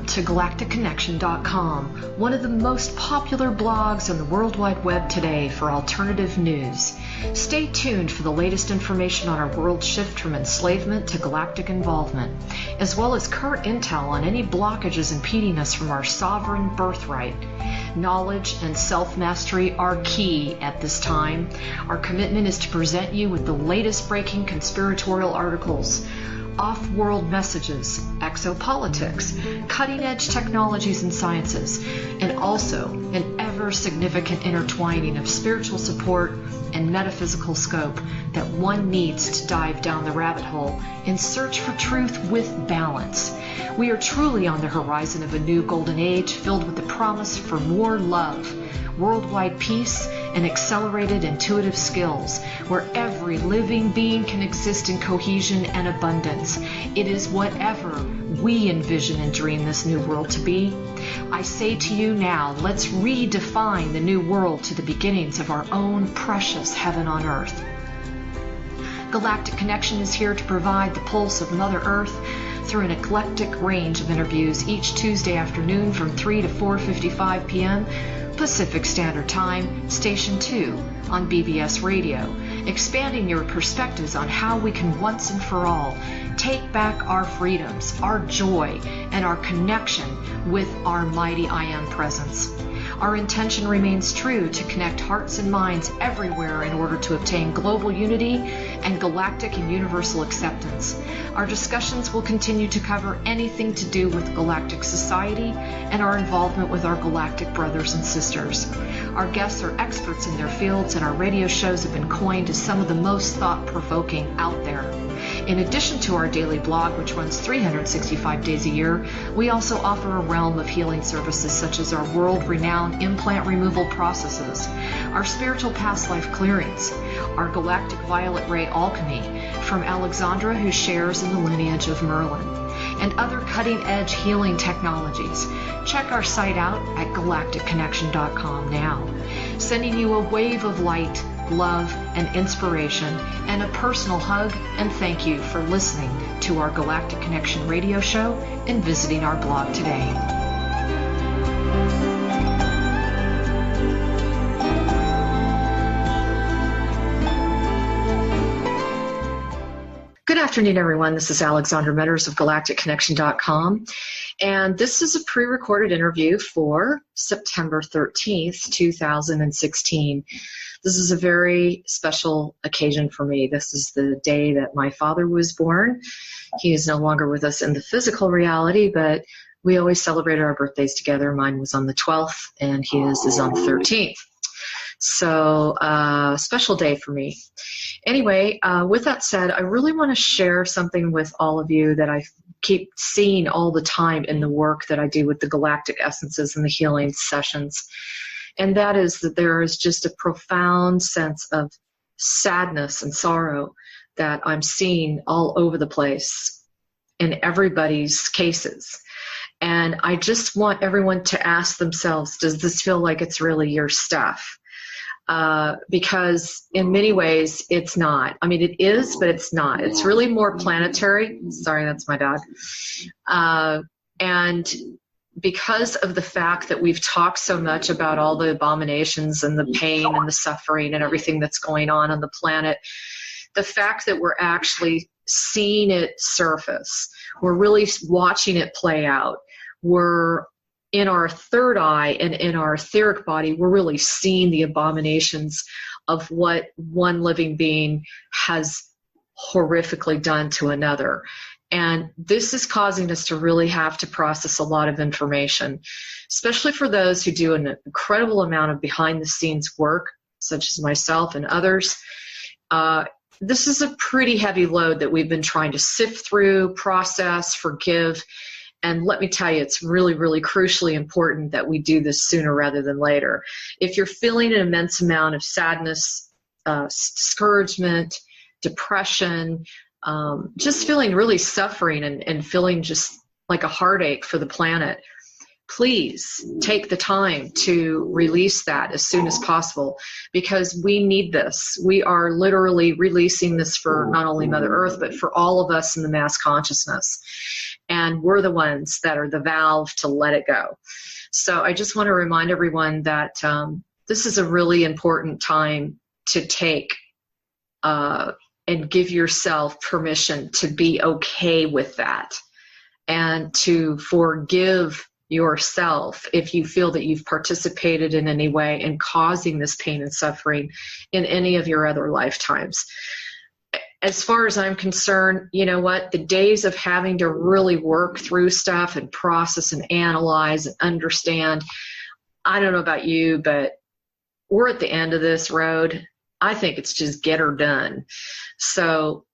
to galacticconnection.com, one of the most popular blogs on the World Wide Web today for alternative news. Stay tuned for the latest information on our world shift from enslavement to galactic involvement, as well as current intel on any blockages impeding us from our sovereign birthright. Knowledge and self-mastery are key at this time. Our commitment is to present you with the latest breaking conspiratorial articles, off-world messages, exo-politics, cutting-edge technologies and sciences, and also an ever-significant intertwining of spiritual support and metaphysical scope that one needs to dive down the rabbit hole in search for truth with balance. We are truly on the horizon of a new golden age filled with the promise for more love, worldwide peace, and accelerated intuitive skills, where every living being can exist in cohesion and abundance. It is whatever we envision and dream this new world to be. I say to you now, let's redefine the new world to the beginnings of our own precious heaven on earth. Galactic Connection is here to provide the pulse of Mother Earth through an eclectic range of interviews each Tuesday afternoon from 3 to 4:55 p.m. Pacific Standard Time, Station 2 on BBS Radio, expanding your perspectives on how we can once and for all take back our freedoms, our joy, and our connection with our mighty I Am presence. Our intention remains true to connect hearts and minds everywhere in order to obtain global unity and galactic and universal acceptance. Our discussions will continue to cover anything to do with galactic society and our involvement with our galactic brothers and sisters. Our guests are experts in their fields, and our radio shows have been coined as some of the most thought-provoking out there. In addition to our daily blog, which runs 365 days a year, we also offer a realm of healing services such as our world-renowned implant removal processes, our spiritual past life clearings, our galactic violet ray alchemy from Alexandra, who shares in the lineage of Merlin, and other cutting-edge healing technologies. Check our site out at galacticconnection.com now, sending you a wave of light, love, and inspiration, and a personal hug and thank you for listening to our Galactic Connection radio show and visiting our blog today. Good afternoon, everyone. This is Alexandra Metters of galacticconnection.com, and this is a pre-recorded interview for September 13th, 2016. This is a very special occasion for me. This is the day that my father was born. He is no longer with us in the physical reality, but we always celebrated our birthdays together. Mine was on the 12th, and his is on the 13th. So, special day for me. Anyway, with that said, I really want to share something with all of you that I keep seeing all the time in the work that I do with the galactic essences and the healing sessions. And that is that there is just a profound sense of sadness and sorrow that I'm seeing all over the place in everybody's cases. And I just want everyone to ask themselves, does this feel like it's really your stuff? Because in many ways it's not. I mean, it is, but it's not. It's really more planetary. Sorry, that's my dog. And because of the fact that we've talked so much about all the abominations and the pain and the suffering and everything that's going on the planet, the fact that we're actually seeing it surface, we're really watching it play out, we're in our third eye and in our etheric body, we're really seeing the abominations of what one living being has horrifically done to another. And this is causing us to really have to process a lot of information, especially for those who do an incredible amount of behind-the-scenes work, such as myself and others. This is a pretty heavy load that we've been trying to sift through, process, forgive. And let me tell you, it's really, really crucially important that we do this sooner rather than later. If you're feeling an immense amount of sadness, discouragement, depression, just feeling really suffering and feeling just like a heartache for the planet, please take the time to release that as soon as possible, because we need this. We are literally releasing this for not only Mother Earth, but for all of us in the mass consciousness. And we're the ones that are the valve to let it go. So I just want to remind everyone that this is a really important time to take and give yourself permission to be okay with that, and to forgive yourself if you feel that you've participated in any way in causing this pain and suffering in any of your other lifetimes. As far as I'm concerned, you know what, the days of having to really work through stuff and process and analyze and understand, I don't know about you, but we're at the end of this road. I think it's just get her done. So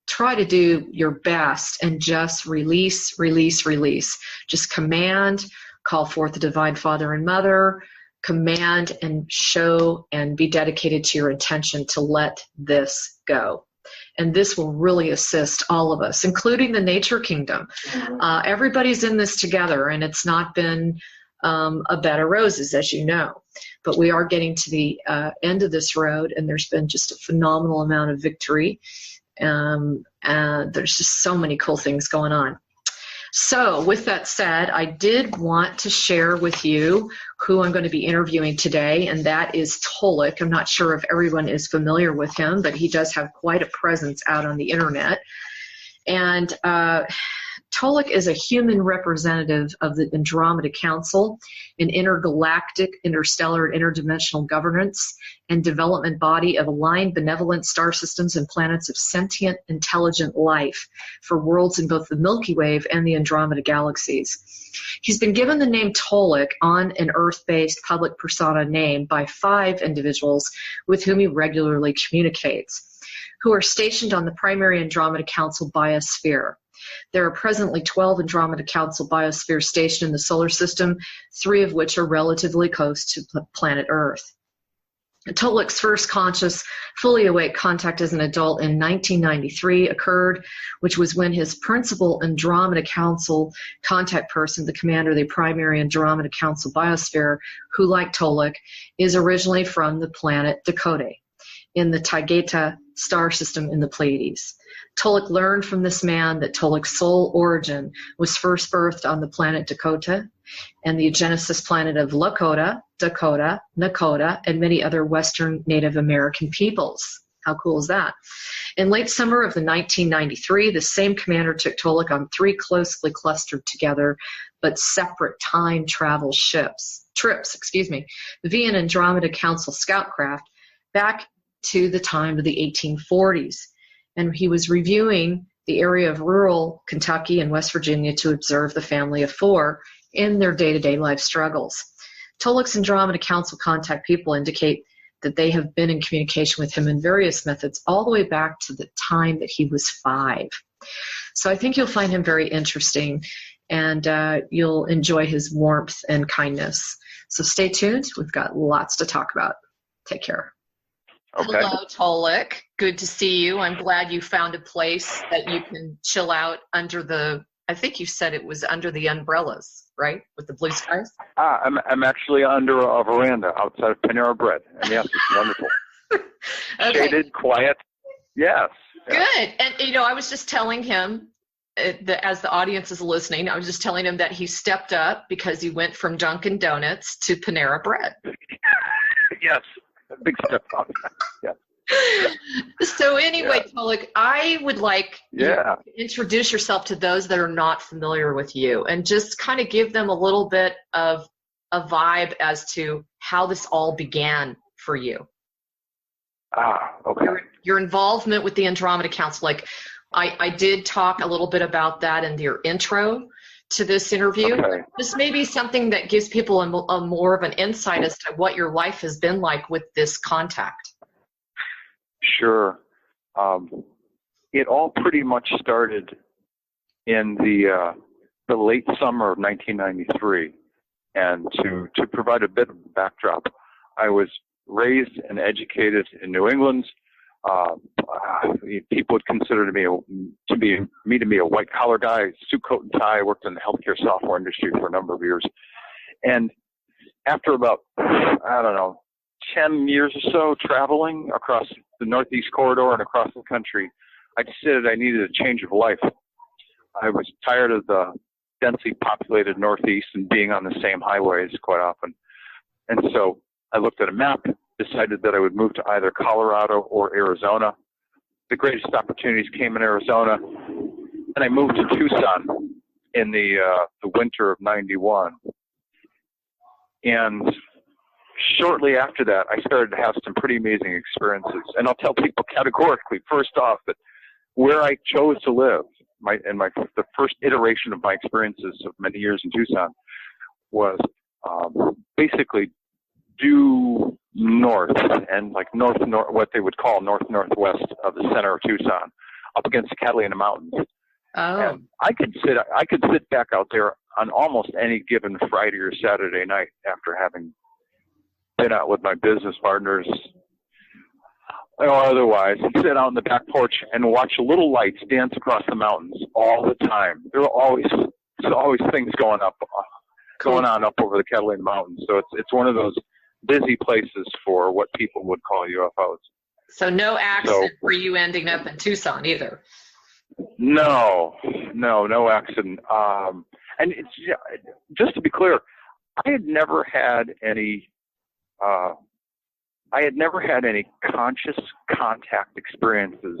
try to do your best and just release, release, release. Just command, call forth the Divine Father and Mother, command and show and be dedicated to your intention to let this go. And this will really assist all of us, including the nature kingdom. Everybody's in this together, and it's not been a bed of roses, as you know. But we are getting to the end of this road, and there's been just a phenomenal amount of victory. And there's just so many cool things going on. So with that said, I did want to share with you who I'm going to be interviewing today, and that is Tolec. I'm not sure if everyone is familiar with him, but he does have quite a presence out on the internet. And Tolec is a human representative of the Andromeda Council, an intergalactic, interstellar, and interdimensional governance and development body of aligned benevolent star systems and planets of sentient, intelligent life for worlds in both the Milky Way and the Andromeda galaxies. He's been given the name Tolec on an Earth-based public persona name by 5 individuals with whom he regularly communicates, who are stationed on the primary Andromeda Council biosphere. There are presently 12 Andromeda Council biospheres stationed in the solar system, 3 of which are relatively close to planet Earth. Tolec's first conscious, fully awake contact as an adult in 1993 occurred, which was when his principal Andromeda Council contact person, the commander of the primary Andromeda Council biosphere, who, like Tolec, is originally from the planet Dakota in the Taygeta star system in the Pleiades. Tolec learned from this man that Tolec's soul origin was first birthed on the planet Dakota and the genesis planet of Lakota, Dakota, Nakota, and many other Western Native American peoples. How cool is that? In late summer of the 1993, the same commander took Tolec on 3 closely clustered together but separate time travel trips, via an Andromeda Council scout craft back to the time of the 1840s. And he was reviewing the area of rural Kentucky and West Virginia to observe the family of 4 in their day-to-day life struggles. Tolec's Andromeda Council contact people indicate that they have been in communication with him in various methods all the way back to the time that he was 5. So I think you'll find him very interesting, and you'll enjoy his warmth and kindness. So stay tuned. We've got lots to talk about. Take care. Okay. Hello, Tolec. Good to see you. I'm glad you found a place that you can chill out under the, I think you said it was under the umbrellas, right? With the blue skies? I'm actually under a veranda outside of Panera Bread. And yes, it's wonderful. Okay. Shaded, quiet. Yes. Good. And, you know, I was just telling him, as the audience is listening, I was just telling him that he stepped up because he went from Dunkin' Donuts to Panera Bread. Yes. A big step up. Yeah. So anyway, Tolec, I would like you to introduce yourself to those that are not familiar with you and just kind of give them a little bit of a vibe as to how this all began for you. Okay. Your involvement with the Andromeda Council. Like, I did talk a little bit about that in your intro to this interview. Okay. This may be something that gives people a more of an insight as to what your life has been like with this contact. Sure. It all pretty much started in the late summer of 1993. And to provide a bit of a backdrop, I was raised and educated in New England. People would consider me to be a white collar guy, suit, coat, and tie. I worked in the healthcare software industry for a number of years, And after about, I don't know, 10 years or so traveling across the Northeast corridor and across the country, I decided I needed a change of life. I was tired of the densely populated Northeast and being on the same highways quite often. And so I looked at a map, decided that I would move to either Colorado or Arizona. The greatest opportunities came in Arizona, and I moved to Tucson in the winter of '91. And shortly after that, I started to have some pretty amazing experiences. And I'll tell people categorically, first off, that where I chose to live, the first iteration of my experiences of many years in Tucson was basically due north and like north, what they would call northwest of the center of Tucson, up against the Catalina Mountains. Oh. And I could sit back out there on almost any given Friday or Saturday night after having been out with my business partners or otherwise, and sit out on the back porch and watch little lights dance across the mountains all the time. There's always things going on up over the Catalina Mountains. So it's one of those busy places for what people would call UFOs. So no accident for you ending up in Tucson either. No accident. And it's, just to be clear, I had never had any conscious contact experiences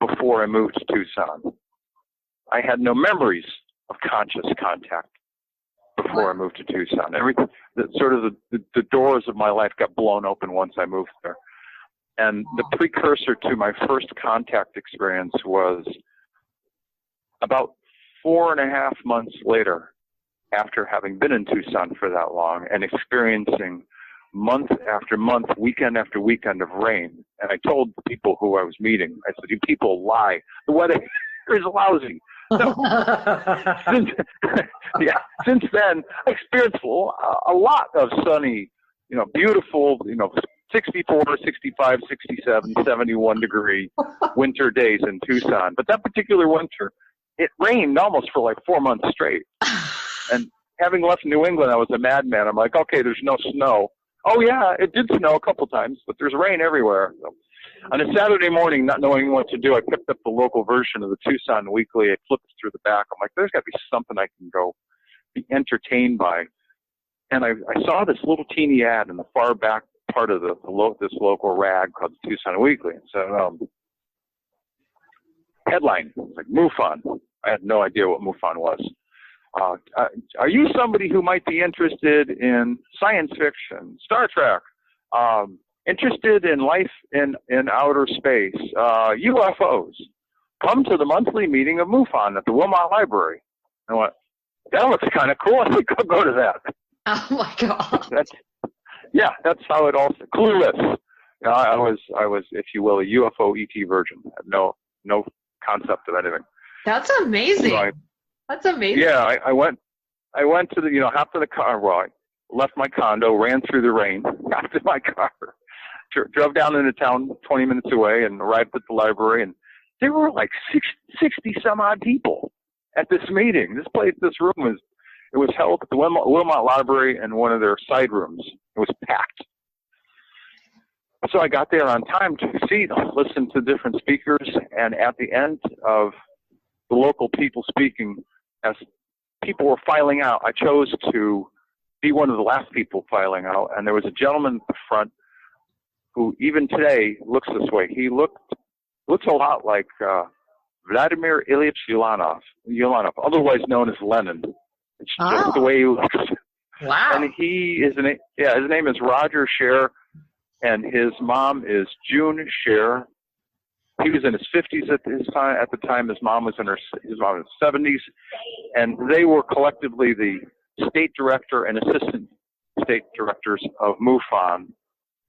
before I moved to Tucson. I had no memories of conscious contact before I moved to Tucson. Everything, the doors of my life got blown open once I moved there. And the precursor to my first contact experience was about 4.5 months later, after having been in Tucson for that long and experiencing month after month, weekend after weekend of rain. And I told the people who I was meeting, I said, "You people lie. The weather here is lousy." So, since then, I experienced a lot of sunny, beautiful, 64, 65, 67, 71 degree winter days in Tucson. But that particular winter, it rained almost for like 4 months straight. And having left New England, I was a madman. I'm like, okay, there's no snow. Oh yeah, it did snow a couple times, but there's rain everywhere. So, on a Saturday morning, not knowing what to do, I picked up the local version of the Tucson Weekly. I flipped through the back. I'm like, there's got to be something I can go be entertained by. And I saw this little teeny ad in the far back part of this local rag called the Tucson Weekly. And so, headline, like MUFON. I had no idea what MUFON was. Are you somebody who might be interested in science fiction, Star Trek, interested in life in outer space, UFOs? Come to the monthly meeting of MUFON at the Wilmot Library. I went, that looks kind of cool. I think I'll go to that. Oh my God. That's how it all. Clueless. I was, if you will, a UFO ET virgin. I had no concept of anything. That's amazing. So that's amazing. Yeah, I went to the, hopped in the car. Well, I left my condo, ran through the rain, got to my car, drove down into town 20 minutes away, and arrived at the library. And there were like 60 some odd people at this meeting. This room was held at the Wilmot Library in one of their side rooms. It was packed. So I got there on time to listen to different speakers, and at the end of the local people speaking, as people were filing out, I chose to be one of the last people filing out, and there was a gentleman at the front who even today looks this way. He looks a lot like Vladimir Ilyich Ulyanov, otherwise known as Lenin. It's just the way he looks. Wow. And his name is Roger Scher, and his mom is June Scher. He was in his 50s at the time. His mom was in her 70s, and they were collectively the state director and assistant state directors of MUFON,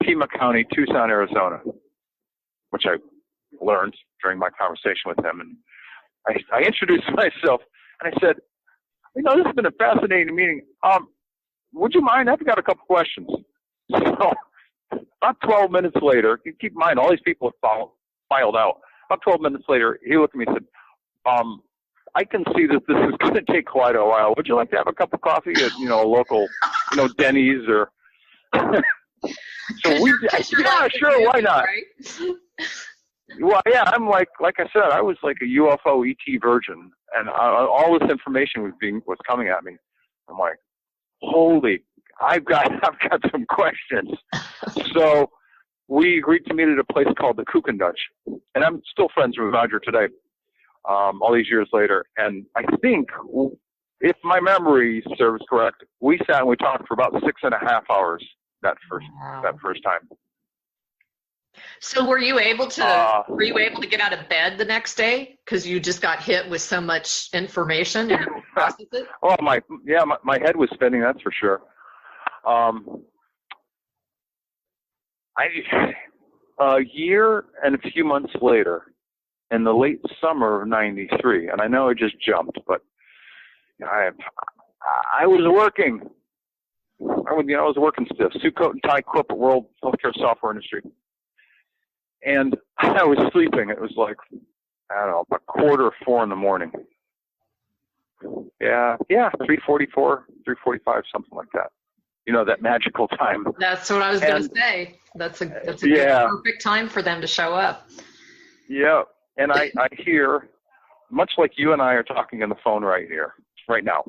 Pima County, Tucson, Arizona, which I learned during my conversation with him. And I introduced myself, and I said, this has been a fascinating meeting. Would you mind? I've got a couple questions. So about 12 minutes later, keep in mind, all these people have filed out. About 12 minutes later, he looked at me and said, I can see that this is going to take quite a while. Would you like to have a cup of coffee at, a local, Denny's or? So yeah, sure, why not? Right? Well, yeah, I'm like I said, I was like a UFO ET virgin, and all this information was coming at me. I'm like, holy, I've got some questions. So we agreed to meet at a place called the Dutch, and I'm still friends with Roger today, all these years later. And I think, if my memory serves correct, we sat and we talked for about 6.5 hours that first time. So were you able to get out of bed the next day because you just got hit with so much information and process it? Oh, my head was spinning, that's for sure. A year and a few months later, in the late summer of '93, and I know I just jumped, but I was working. I was working stiff, suit, coat, and tie, corporate world, healthcare software industry. And I was sleeping. It was like, I don't know, about 3:45 in the morning. Yeah, 3:44, 3:45, something like that. That magical time. That's what I was going to say. That's a perfect time for them to show up. Yeah, and I hear, much like you and I are talking on the phone right now,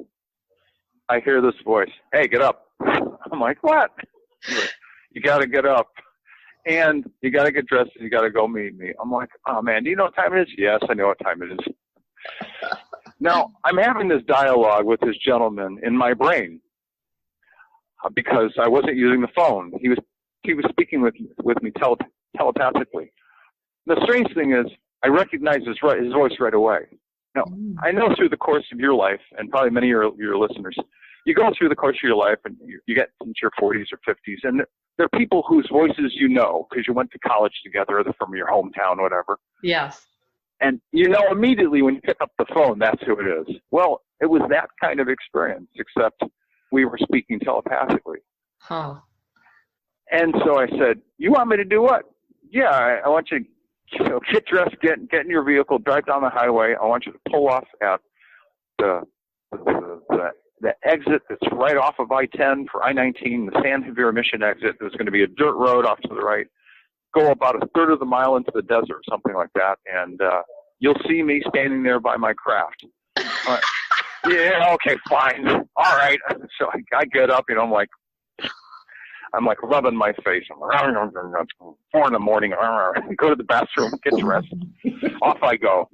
I hear this voice, "Hey, get up." I'm like, what? You got to get up. And you got to get dressed and you got to go meet me. I'm like, oh, man, do you know what time it is? Yes, I know what time it is. Now, I'm having this dialogue with this gentleman in my brain because I wasn't using the phone. He was speaking with me telepathically. The strange thing is I recognized his voice right away. Now, I know through the course of your life, and probably many of your listeners, you go through the course of your life and you get into your 40s or 50s, and there are people whose voices you know because you went to college together or they're from your hometown, whatever. Yes. And immediately when you pick up the phone, that's who it is. Well, it was that kind of experience, except we were speaking telepathically. Huh. And so I said, you want me to do what? Yeah, I want you to get dressed, get in your vehicle, drive down the highway. I want you to pull off at the exit that's right off of I-10 for I-19, the San Javier Mission exit. There's going to be a dirt road off to the right. Go about 1/3 of the mile into the desert, something like that, and you'll see me standing there by my craft. Yeah, okay, fine. All right. So I get up, I'm like rubbing my face. I'm like, 4 in the morning. Go to the bathroom, get dressed. Off I go.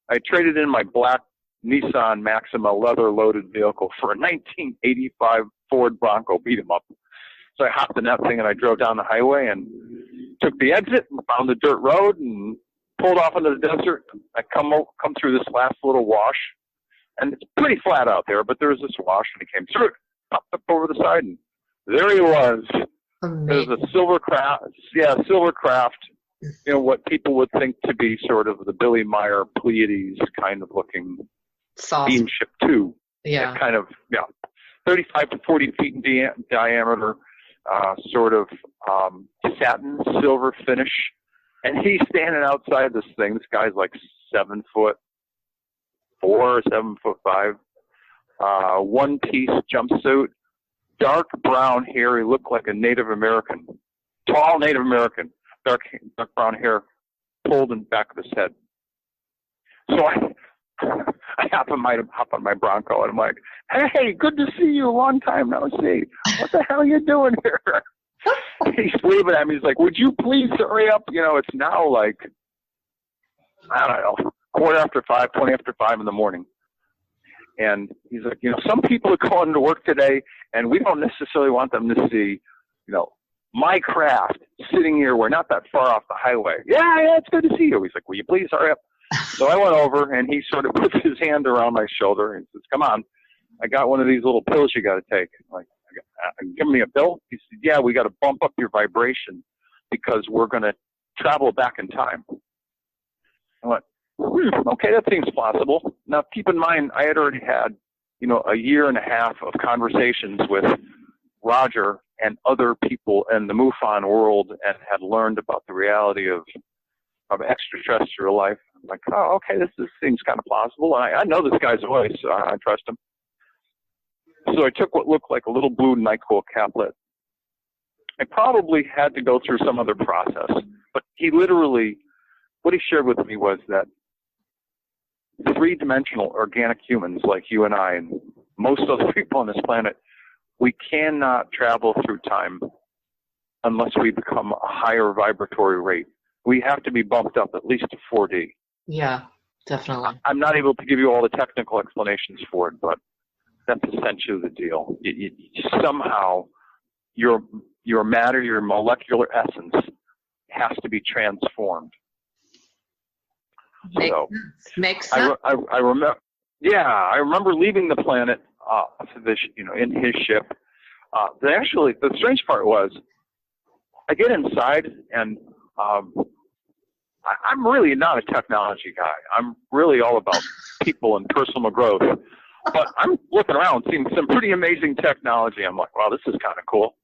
I traded in my black Nissan Maxima leather-loaded vehicle for a 1985 Ford Bronco beat-em-up. So I hopped in that thing and I drove down the highway and took the exit and found the dirt road and pulled off into the desert. I come through this last little wash, and it's pretty flat out there, but there was this wash, and he came through it, popped up over the side, and there he was. Amazing. There's a silver craft, what people would think to be sort of the Billy Meyer Pleiades kind of looking Beamship 2. Yeah. Kind of, 35 to 40 feet in diameter, sort of satin silver finish. And he's standing outside this thing. This guy's like 7'4" or 7'5", one-piece jumpsuit, dark brown hair. He looked like a Native American, tall Native American, dark brown hair pulled in the back of his head. So I hop on my Bronco, and I'm like, hey, good to see you. Long time no see. What the hell are you doing here? He's waving at me. He's like, would you please hurry up? It's now like, I don't know, 5:15, 20 after 5 in the morning. And he's like, some people are going to work today, and we don't necessarily want them to see, my craft sitting here. We're not that far off the highway. Yeah, it's good to see you. He's like, will you please hurry up? So I went over, and he sort of puts his hand around my shoulder and says, come on, I got one of these little pills you got to take. I'm like, give me a pill? He said, yeah, we got to bump up your vibration because we're going to travel back in time. I went, okay, that seems plausible. Now, keep in mind, I had already had, a year and a half of conversations with Roger and other people in the MUFON world and had learned about the reality of of extraterrestrial life. I'm like, oh, okay, this seems kind of plausible. And I know this guy's voice, so I trust him. So I took what looked like a little blue NyQuil caplet. I probably had to go through some other process, but he literally, what he shared with me was that three-dimensional organic humans like you and I and most other people on this planet, we cannot travel through time unless we become a higher vibratory rate. We have to be bumped up at least to 4D. Yeah, definitely. I'm not able to give you all the technical explanations for it, but that's essentially the deal. Somehow, your matter, your molecular essence has to be transformed. Makes sense. I remember. Yeah, I remember leaving the planet in his ship. Actually, the strange part was, I get inside and I'm really not a technology guy. I'm really all about people and personal growth. But I'm looking around, seeing some pretty amazing technology. I'm like, wow, this is kind of cool.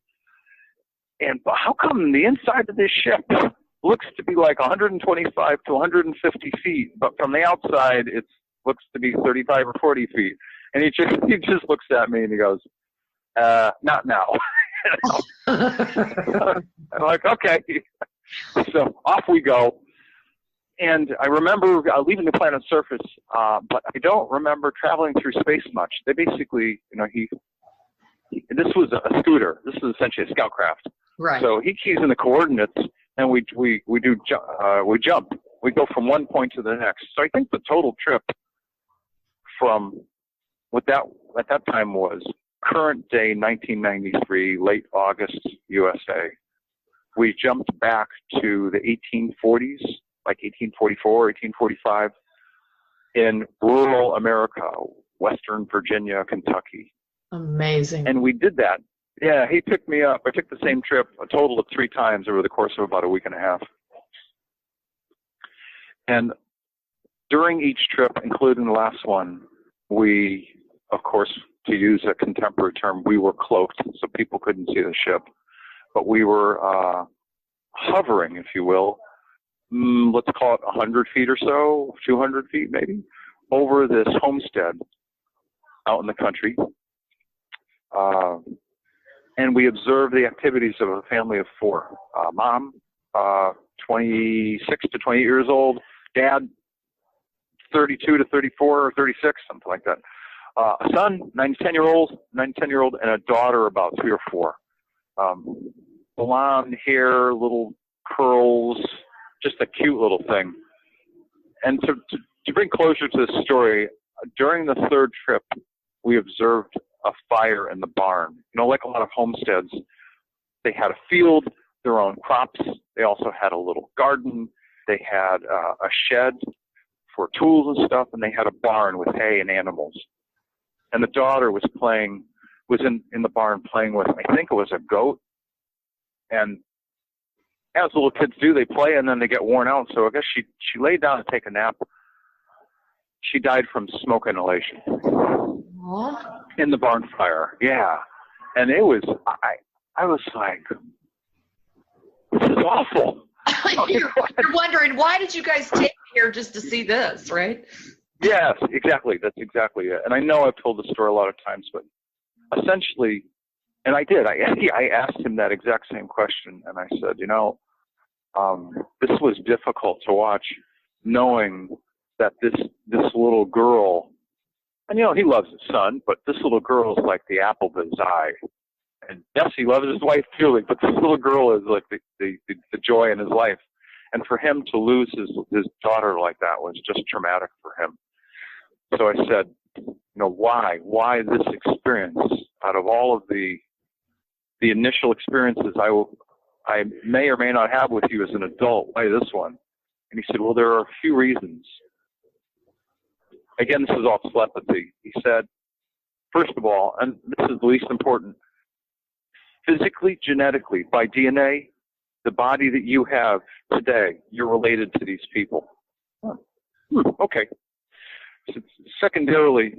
And how come the inside of this ship looks to be like 125 to 150 feet, but from the outside it looks to be 35 or 40 feet? And he just looks at me and he goes, not now. I'm like, okay. So off we go. And I remember leaving the planet's surface, but I don't remember traveling through space much. They basically, this was a scooter. This is essentially a scout craft. Right. So he keys in the coordinates, and we jump. We go from one point to the next. So I think the total trip from what that at that time was current day 1993, late August, USA. We jumped back to the 1840s, like 1844, 1845, in rural America, Western Virginia, Kentucky. Amazing. And we did that. Yeah, he picked me up. I took the same trip a total of 3 times over the course of about a week and a half. And during each trip, including the last one, we, of course, to use a contemporary term, we were cloaked, so people couldn't see the ship. But we were hovering, if you will, let's call it 100 feet or so, 200 feet maybe, over this homestead out in the country. And we observed the activities of a family of 4. Mom, 26 to 28 years old. Dad, 32 to 34 or 36, something like that. A son, 10-year-old, and a daughter about 3 or 4. Blonde hair, little curls, just a cute little thing. And to bring closure to this story, during the 3rd trip, we observed a fire in the barn. Like a lot of homesteads, they had a field, their own crops. They also had a little garden. They had a shed for tools and stuff, and they had a barn with hay and animals. And the daughter was in the barn playing with, I think it was a goat. And as little kids do, they play and then they get worn out. So I guess she laid down to take a nap. She died from smoke inhalation. Aww. In the barn fire. Yeah. And it was, I was like, this is awful. You're wondering, why did you guys take me here just to see this, right? Yes, exactly. That's exactly it. And I know I've told the story a lot of times, but essentially, and I did. I asked him that exact same question, and I said, this was difficult to watch, knowing that this little girl, and he loves his son, but this little girl is like the apple of his eye. And yes, he loves his wife too, but this little girl is like the joy in his life. And for him to lose his daughter like that was just traumatic for him. So I said, why this experience? Out of all of the initial experiences I may or may not have with you as an adult, why this one? And he said, well, there are a few reasons. Again, this is all telepathy. He said, first of all, and this is the least important, physically, genetically, by DNA, the body that you have today, you're related to these people. Okay. So secondarily,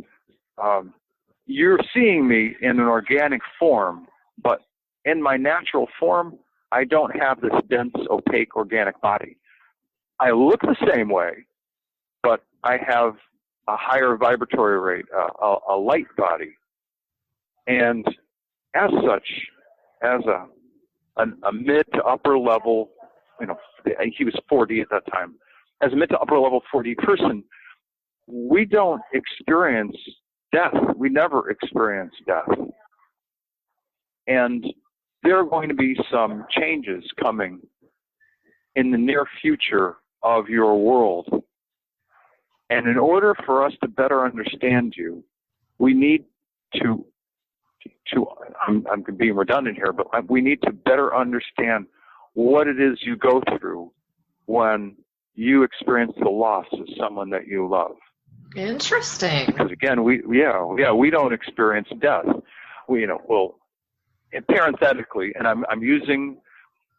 you're seeing me in an organic form, but in my natural form, I don't have this dense, opaque organic body. I look the same way, but I have a higher vibratory rate, a light body. And as such, as a mid to upper level, he was 4D at that time, as a mid to upper level 4D person, we don't experience death. We never experience death. And there are going to be some changes coming in the near future of your world. And in order for us to better understand you, we need to I'm being redundant here, but we need to better understand what it is you go through when you experience the loss of someone that you love. Interesting. Because again, we don't experience death. Parenthetically, and I'm using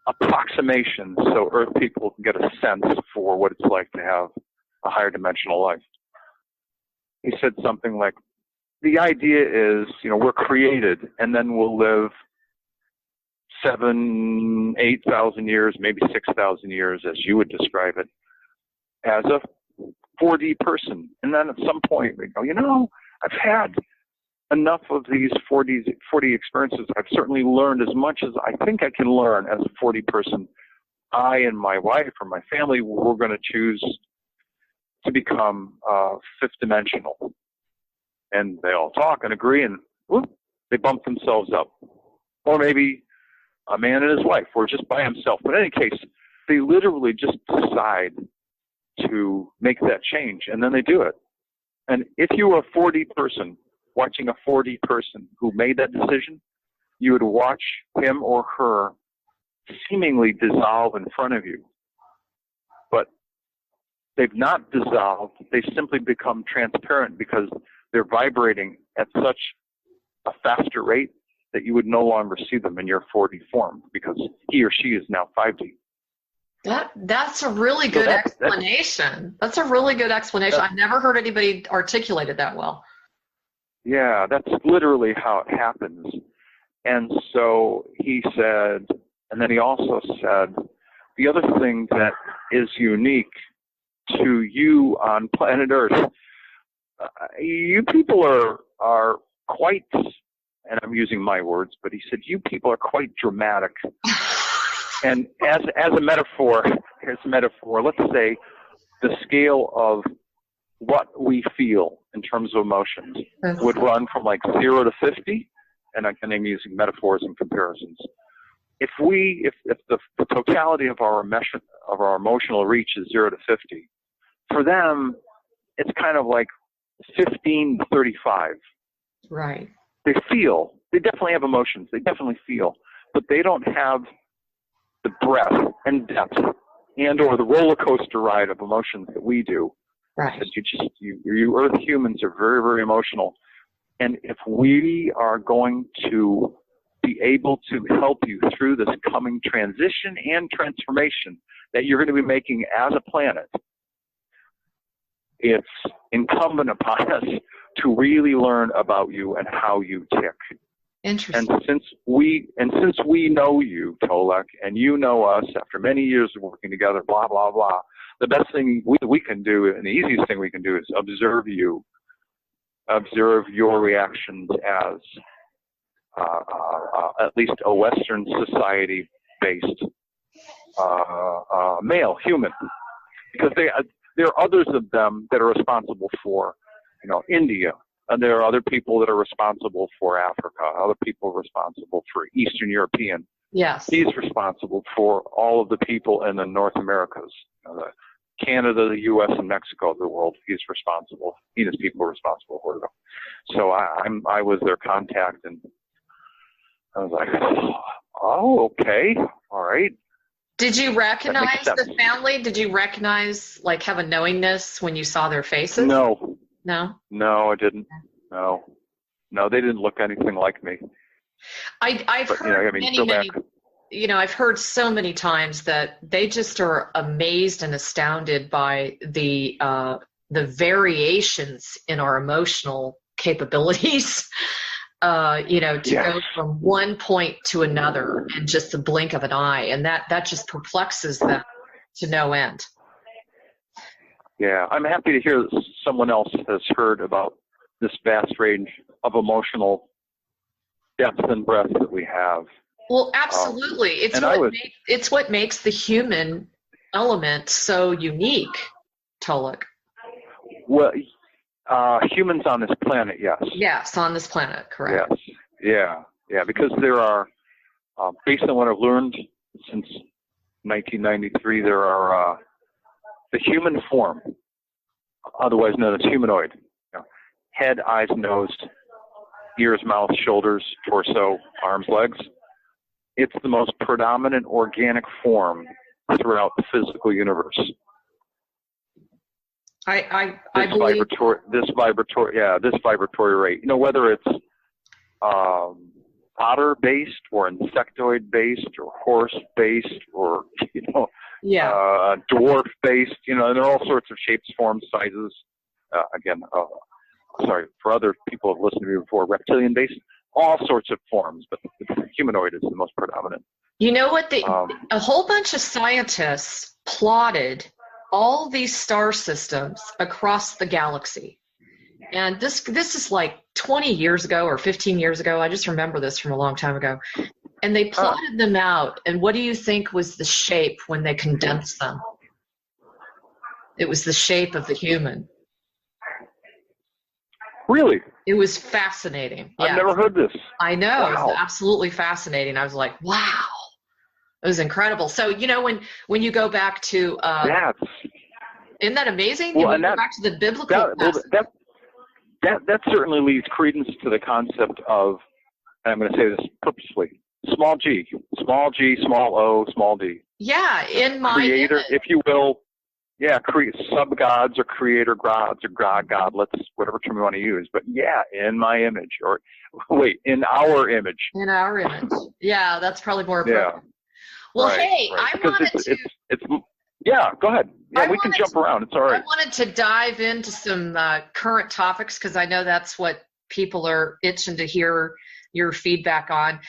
approximations so Earth people can get a sense for what it's like to have a higher dimensional life. He said something like, the idea is, we're created and then we'll live 7,000, 8,000 years, maybe 6,000 years, as you would describe it, as a 4D person. And then at some point we go, I've had enough of these 4D experiences. I've certainly learned as much as I think I can learn as a 4D person. I and my wife or my family, we're going to choose to become fifth dimensional. And they all talk and agree, and whoop, they bump themselves up. Or maybe a man and his wife, or just by himself. But in any case, they literally just decide to make that change, and then they do it. And if you were a 4D person, watching a 4D person who made that decision, you would watch him or her seemingly dissolve in front of you. But they've not dissolved, they simply become transparent because they're vibrating at such a faster rate that you would no longer see them in your 4D form because he or she is now 5D. That's a really good explanation. That's a really good explanation. I've never heard anybody articulate it that well. Yeah, that's literally how it happens. And so he said, and then he also said, the other thing that is unique to you on planet Earth, you people are quite, and I'm using my words, but he said, you people are quite dramatic. And as a metaphor, here's a metaphor, let's say the scale of what we feel in terms of emotions would run from like 0 to 50, and I'm using metaphors and comparisons. If the totality of our emotional reach is 0 to 50, for them, it's kind of like 15 to 35. Right. They definitely have emotions, they definitely feel, but they don't have the breadth and depth and or the roller coaster ride of emotions that we do. Right. You Earth humans are very, very emotional. And if we are going to be able to help you through this coming transition and transformation that you're going to be making as a planet, it's incumbent upon us to really learn about you and how you tick. Interesting. And since we know you, Tolec, and you know us after many years of working together, blah, blah, blah, the best thing we can do, and the easiest thing we can do, is observe you. Observe your reactions as at least a Western society-based male human. Because there are others of them that are responsible for, India. And there are other people that are responsible for Africa, other people responsible for Eastern European. Yes. He's responsible for all of the people in the North Americas, Canada, the U.S., and Mexico of the world. He's responsible. He and his people are responsible for them. So I was their contact, and I was like, oh, okay, all right. Did you recognize the family? Did you recognize, have a knowingness when you saw their faces? No. No? No, I didn't. No, they didn't look anything like me. I've heard I've heard so many times that they just are amazed and astounded by the variations in our emotional capabilities. Go from one point to another in just the blink of an eye, and that just perplexes them to no end. Yeah, I'm happy to hear that someone else has heard about this vast range of emotional depth and breadth that we have. Well, absolutely. It's what makes the human element so unique, Tolec. Well, humans on this planet, yes. Yes, on this planet, correct. Yes, yeah, because there are, based on what I've learned since 1993, there are the human form, otherwise known as humanoid. Head, eyes, nose, ears, mouth, shoulders, torso, arms, legs. It's the most predominant organic form throughout the physical universe. I believe this vibratory rate. Whether it's otter-based or insectoid-based or horse-based or dwarf-based. And there are all sorts of shapes, forms, sizes. For other people who have listened to me before, reptilian-based, all sorts of forms, but the humanoid is the most predominant. You know what? A whole bunch of scientists plotted all these star systems across the galaxy. And this is like 20 years ago or 15 years ago. I just remember this from a long time ago. And they plotted them out. And what do you think was the shape when they condensed them? It was the shape of the human. Really? It was fascinating. I've never heard this. I know. Wow. It was absolutely fascinating. I was like, wow. It was incredible. So, when you go back to isn't that amazing? Well, you go back to the biblical that certainly leads credence to the concept of, and I'm going to say this purposely, small g, small o, small d. Yeah, in my creator, if you will. Yeah, sub-gods or creator gods or God, whatever term you want to use. But yeah, in my image, or wait, in our image. In our image. Yeah, that's probably more appropriate. Yeah. Well, right, hey, right. I wanted to... Yeah, go ahead. Yeah, we can jump around. It's all right. I wanted to dive into some current topics because I know that's what people are itching to hear your feedback on.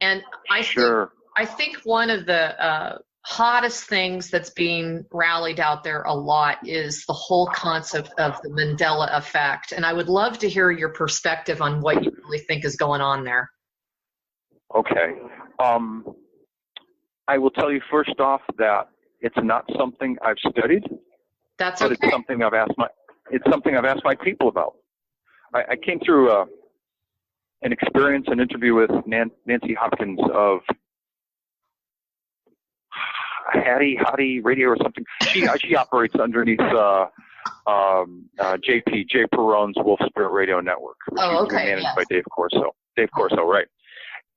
And I think one of the hottest things that's being rallied out there a lot is the whole concept of the Mandela effect. And I would love to hear your perspective on what you really think is going on there. Okay. I will tell you first off that it's not something I've studied. That's okay. But it's something I've asked my people about. I came through an interview with Nancy Hopkins of Hattie Radio or something. She operates underneath Jay Perone's Wolf Spirit Radio Network, which is managed by Dave Corso. Dave Corso, right?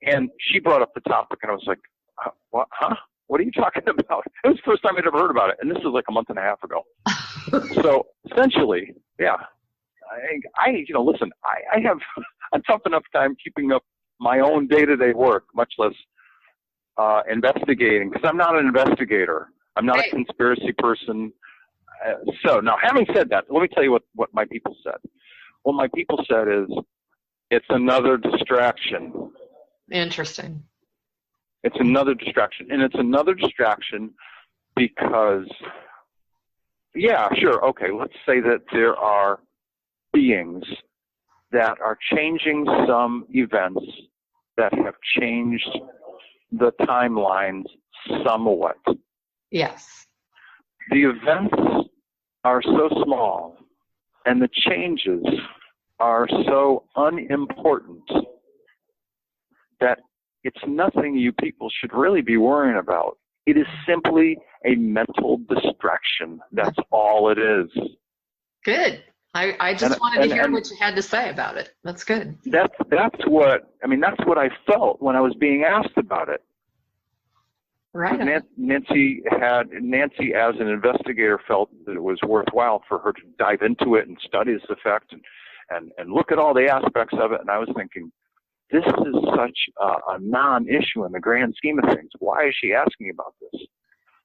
And she brought up the topic, and I was like, "What? Huh? What are you talking about?" It was the first time I'd ever heard about it, and this was like a month and a half ago. So essentially, yeah, listen, I have a tough enough time keeping up my own day-to-day work, much less investigating, because I'm not an investigator. I'm not a conspiracy person. So now, having said that, let me tell you what my people said. What my people said is, it's another distraction. Interesting. It's another distraction. And it's another distraction because, yeah, sure, okay, let's say that there are beings that are changing some events that have changed the timelines somewhat. Yes. The events are so small and the changes are so unimportant that it's nothing you people should really be worrying about. It is simply a mental distraction. That's all it is. Good. I just wanted to hear what you had to say about it. That's good. That's what I felt when I was being asked about it. Right. Nancy, as an investigator, felt that it was worthwhile for her to dive into it and study this effect and look at all the aspects of it. And I was thinking, this is such a non-issue in the grand scheme of things. Why is she asking about this?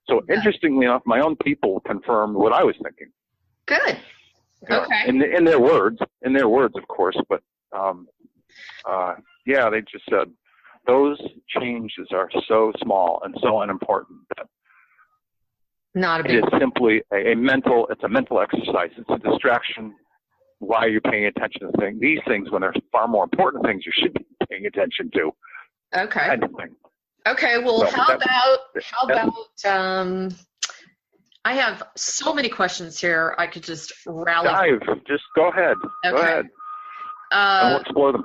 So interestingly enough, my own people confirmed what I was thinking. Good. Okay. In their words, of course, but they just said those changes are so small and so unimportant Not a It big is simply it's a mental exercise. It's a distraction. Why are you paying attention to these things when there's far more important things you should be paying attention to? Okay. Kind of thing. Okay, well, So how about, I have so many questions here. I could just rally. Just go ahead. Okay. Go ahead. And we'll explore them.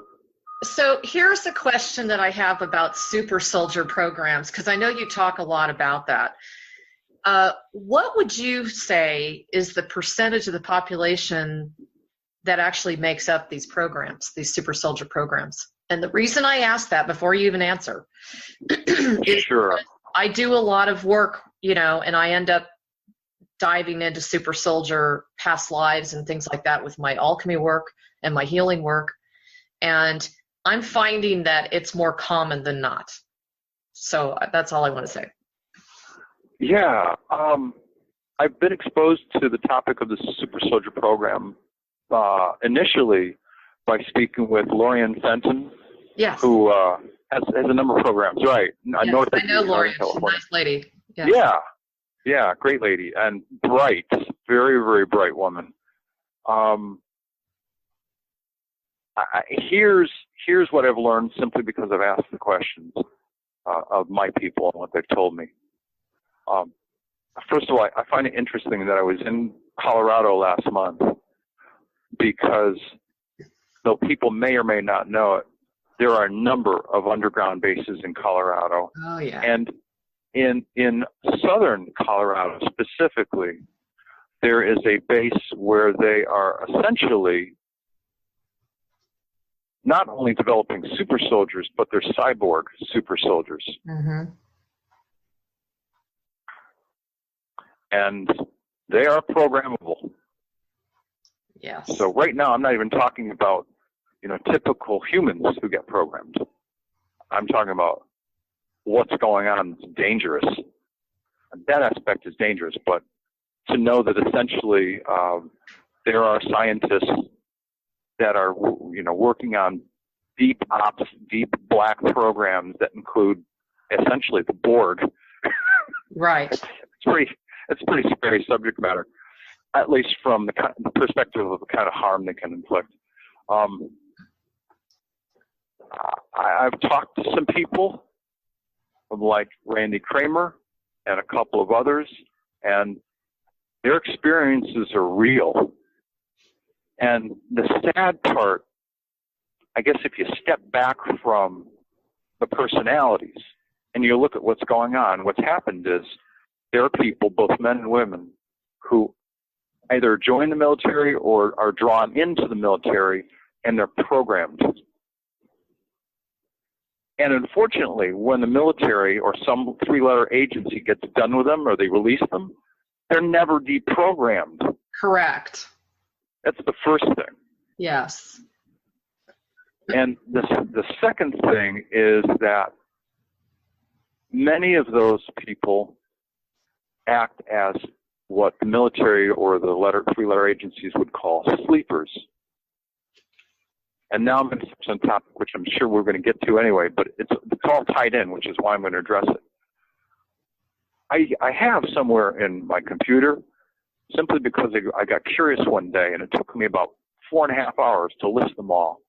So here's a question that I have about super soldier programs, because I know you talk a lot about that. What would you say is the percentage of the population that actually makes up these programs, these super soldier programs? And the reason I ask that before you even answer is Sure. I do a lot of work, and I end up diving into super soldier past lives and things like that with my alchemy work and my healing work. And I'm finding that it's more common than not. So that's all I want to say. Yeah. I've been exposed to the topic of the super soldier program initially by speaking with Lorian Fenton, yes, who has a number of programs, right? Yes, I know Lorian. She's a nice lady. Yes. Yeah, great lady and bright, very, very bright woman. Here's what I've learned simply because I've asked the questions of my people and what they've told me. First of all, I find it interesting that I was in Colorado last month because, though people may or may not know it, there are a number of underground bases in Colorado. Oh, yeah. And in southern Colorado specifically, there is a base where they are essentially not only developing super soldiers, but they're cyborg super soldiers. Mm-hmm. And they are programmable. Yes. So right now, I'm not even talking about, typical humans who get programmed. I'm talking about what's going on that's dangerous. That aspect is dangerous, but to know that essentially there are scientists that are, working on deep ops, deep black programs that include essentially the Borg. Right. It's pretty scary subject matter, at least from the perspective of the kind of harm they can inflict. I've talked to some people like Randy Kramer and a couple of others, and their experiences are real. And the sad part, I guess if you step back from the personalities and you look at what's going on, what's happened is there are people, both men and women, who either join the military or are drawn into the military, and they're programmed. And unfortunately, when the military or some three-letter agency gets done with them or they release them, they're never deprogrammed. Correct. That's the first thing. Yes. And the second thing is that many of those people act as what the military or the three-letter agencies would call sleepers. And now I'm going to touch on a topic which I'm sure we're going to get to anyway, but it's all tied in, which is why I'm going to address it. I have somewhere in my computer, simply because I got curious one day, and it took me about 4.5 hours to list them all.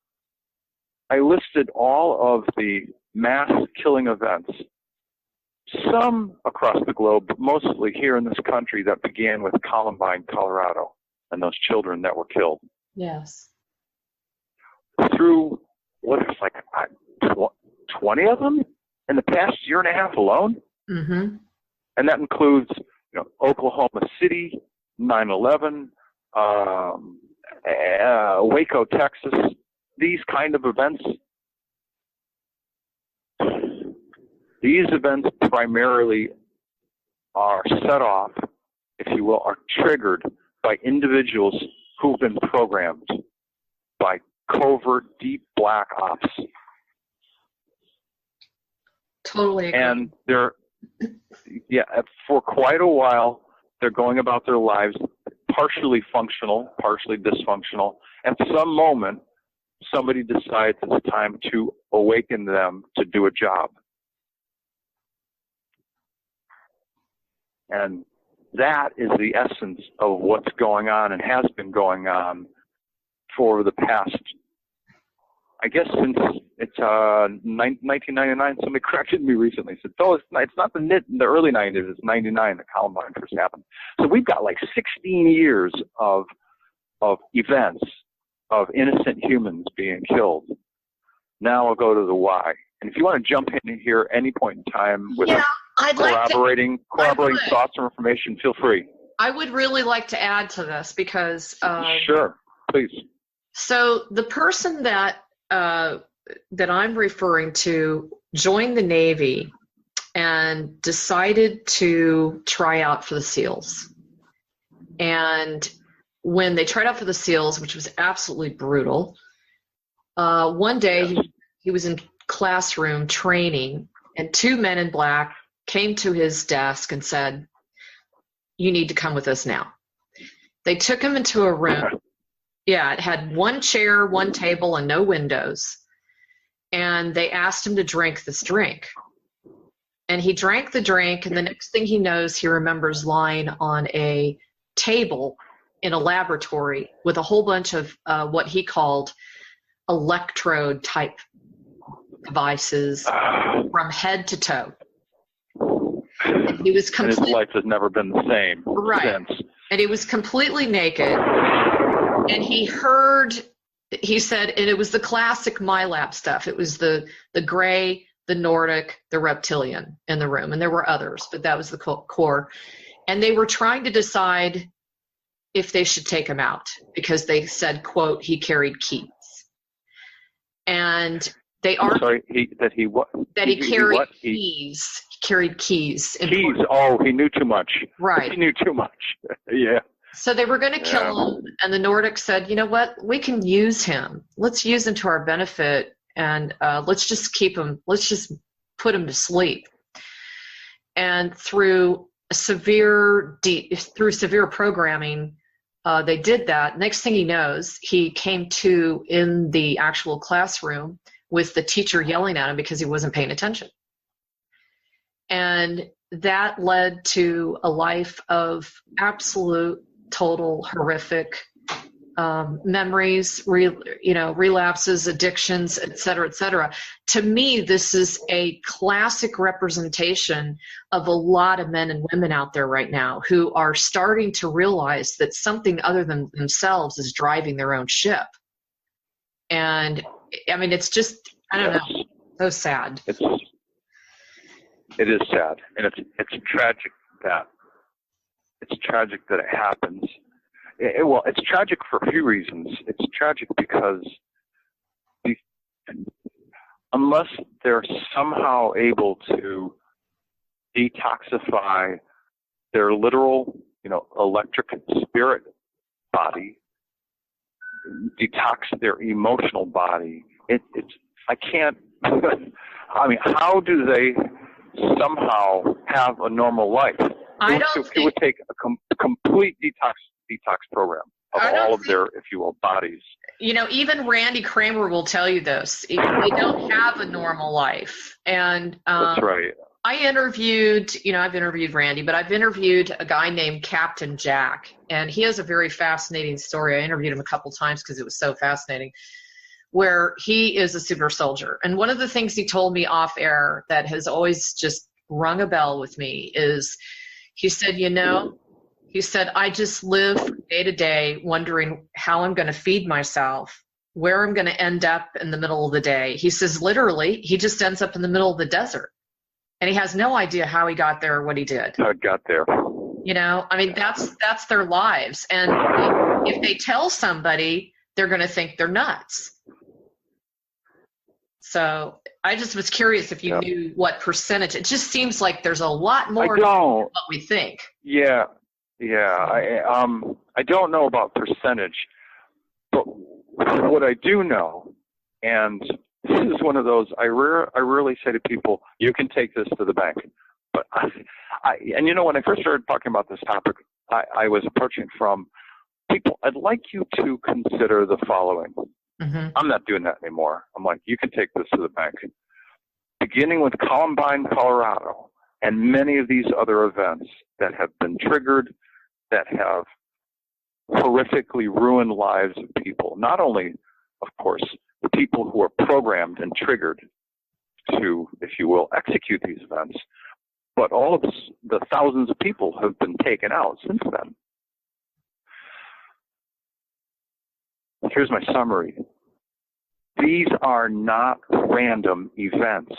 I listed all of the mass killing events, some across the globe, but mostly here in this country, that began with Columbine, Colorado, and those children that were killed. Yes. Through, 20 of them in the past 1.5 years alone? Mm-hmm. And that includes, Oklahoma City, 9/11, Waco, Texas, these kind of events. These events primarily are set off, if you will, are triggered by individuals who've been programmed by covert, deep black ops. Totally agree. And for quite a while, they're going about their lives partially functional, partially dysfunctional. At some moment, somebody decides it's time to awaken them to do a job. And that is the essence of what's going on and has been going on for the past, I guess, since it's 1999. Somebody corrected me recently. Said, "Oh, it's not the early 90s. It's 99 that Columbine first happened." So we've got like 16 years of events of innocent humans being killed. Now I'll go to the why. And if you want to jump in here at any point in time with corroborating thoughts or information, feel free. I would really like to add to this because sure, please. So the person that I'm referring to joined the Navy and decided to try out for the SEALs. And when they tried out for the SEALs, which was absolutely brutal, one day he was in classroom training, and two men in black came to his desk and said, "You need to come with us now." They took him into a room. Yeah, it had one chair, one table, and no windows. And they asked him to drink this drink. And he drank the drink, and the next thing he knows, he remembers lying on a table in a laboratory with a whole bunch of what he called electrode type devices from head to toe. And he was and his life has never been the same since. And he was completely naked. And he said, and it was the classic MyLab stuff. It was the gray, the Nordic, the reptilian in the room. And there were others, but that was the core. And they were trying to decide if they should take him out because they said, quote, he carried keys. And they are he carried keys. He carried keys. Keys. Oh, he knew too much. Right. He knew too much. Yeah. So they were going to kill him, and the Nordics said, "You know what? We can use him. Let's use him to our benefit, and let's just keep him. Let's just put him to sleep." And through severe programming, they did that. Next thing he knows, he came to in the actual classroom with the teacher yelling at him because he wasn't paying attention. And that led to a life of absolute, total, horrific memories, relapses, addictions, et cetera, et cetera. To me, this is a classic representation of a lot of men and women out there right now who are starting to realize that something other than themselves is driving their own ship. And I mean, it's just, I don't know, so sad. It is sad, and it's tragic that it happens. Well, it's tragic for a few reasons. It's tragic because unless they're somehow able to detoxify their literal, electric spirit body, detox their emotional body, I can't. I mean, how do they somehow have a normal life? It would take a complete detox program of all of their, if you will, bodies. Even Randy Kramer will tell you this. They don't have a normal life. And that's right. I've interviewed Randy, but I've interviewed a guy named Captain Jack, and he has a very fascinating story. I interviewed him a couple times because it was so fascinating, where he is a super soldier. And one of the things he told me off air that has always just rung a bell with me is, he said, I just live from day to day wondering how I'm going to feed myself, where I'm going to end up in the middle of the day. He says, literally, he just ends up in the middle of the desert. And he has no idea how he got there or what he did. How it got there. I mean, that's their lives. And if they tell somebody, they're going to think they're nuts. So I just was curious if you knew what percentage. It just seems like there's a lot more than what we think. Yeah. I don't know about percentage, but what I do know, and this is one of those, I rarely say to people, you can take this to the bank. But when I first started talking about this topic, I was approaching from people, I'd like you to consider the following. Mm-hmm. I'm not doing that anymore. I'm like, you can take this to the bank. Beginning with Columbine, Colorado, and many of these other events that have been triggered, that have horrifically ruined lives of people. Not only, of course, the people who are programmed and triggered to, if you will, execute these events, but all of the thousands of people have been taken out since then. Here's my summary. These are not random events.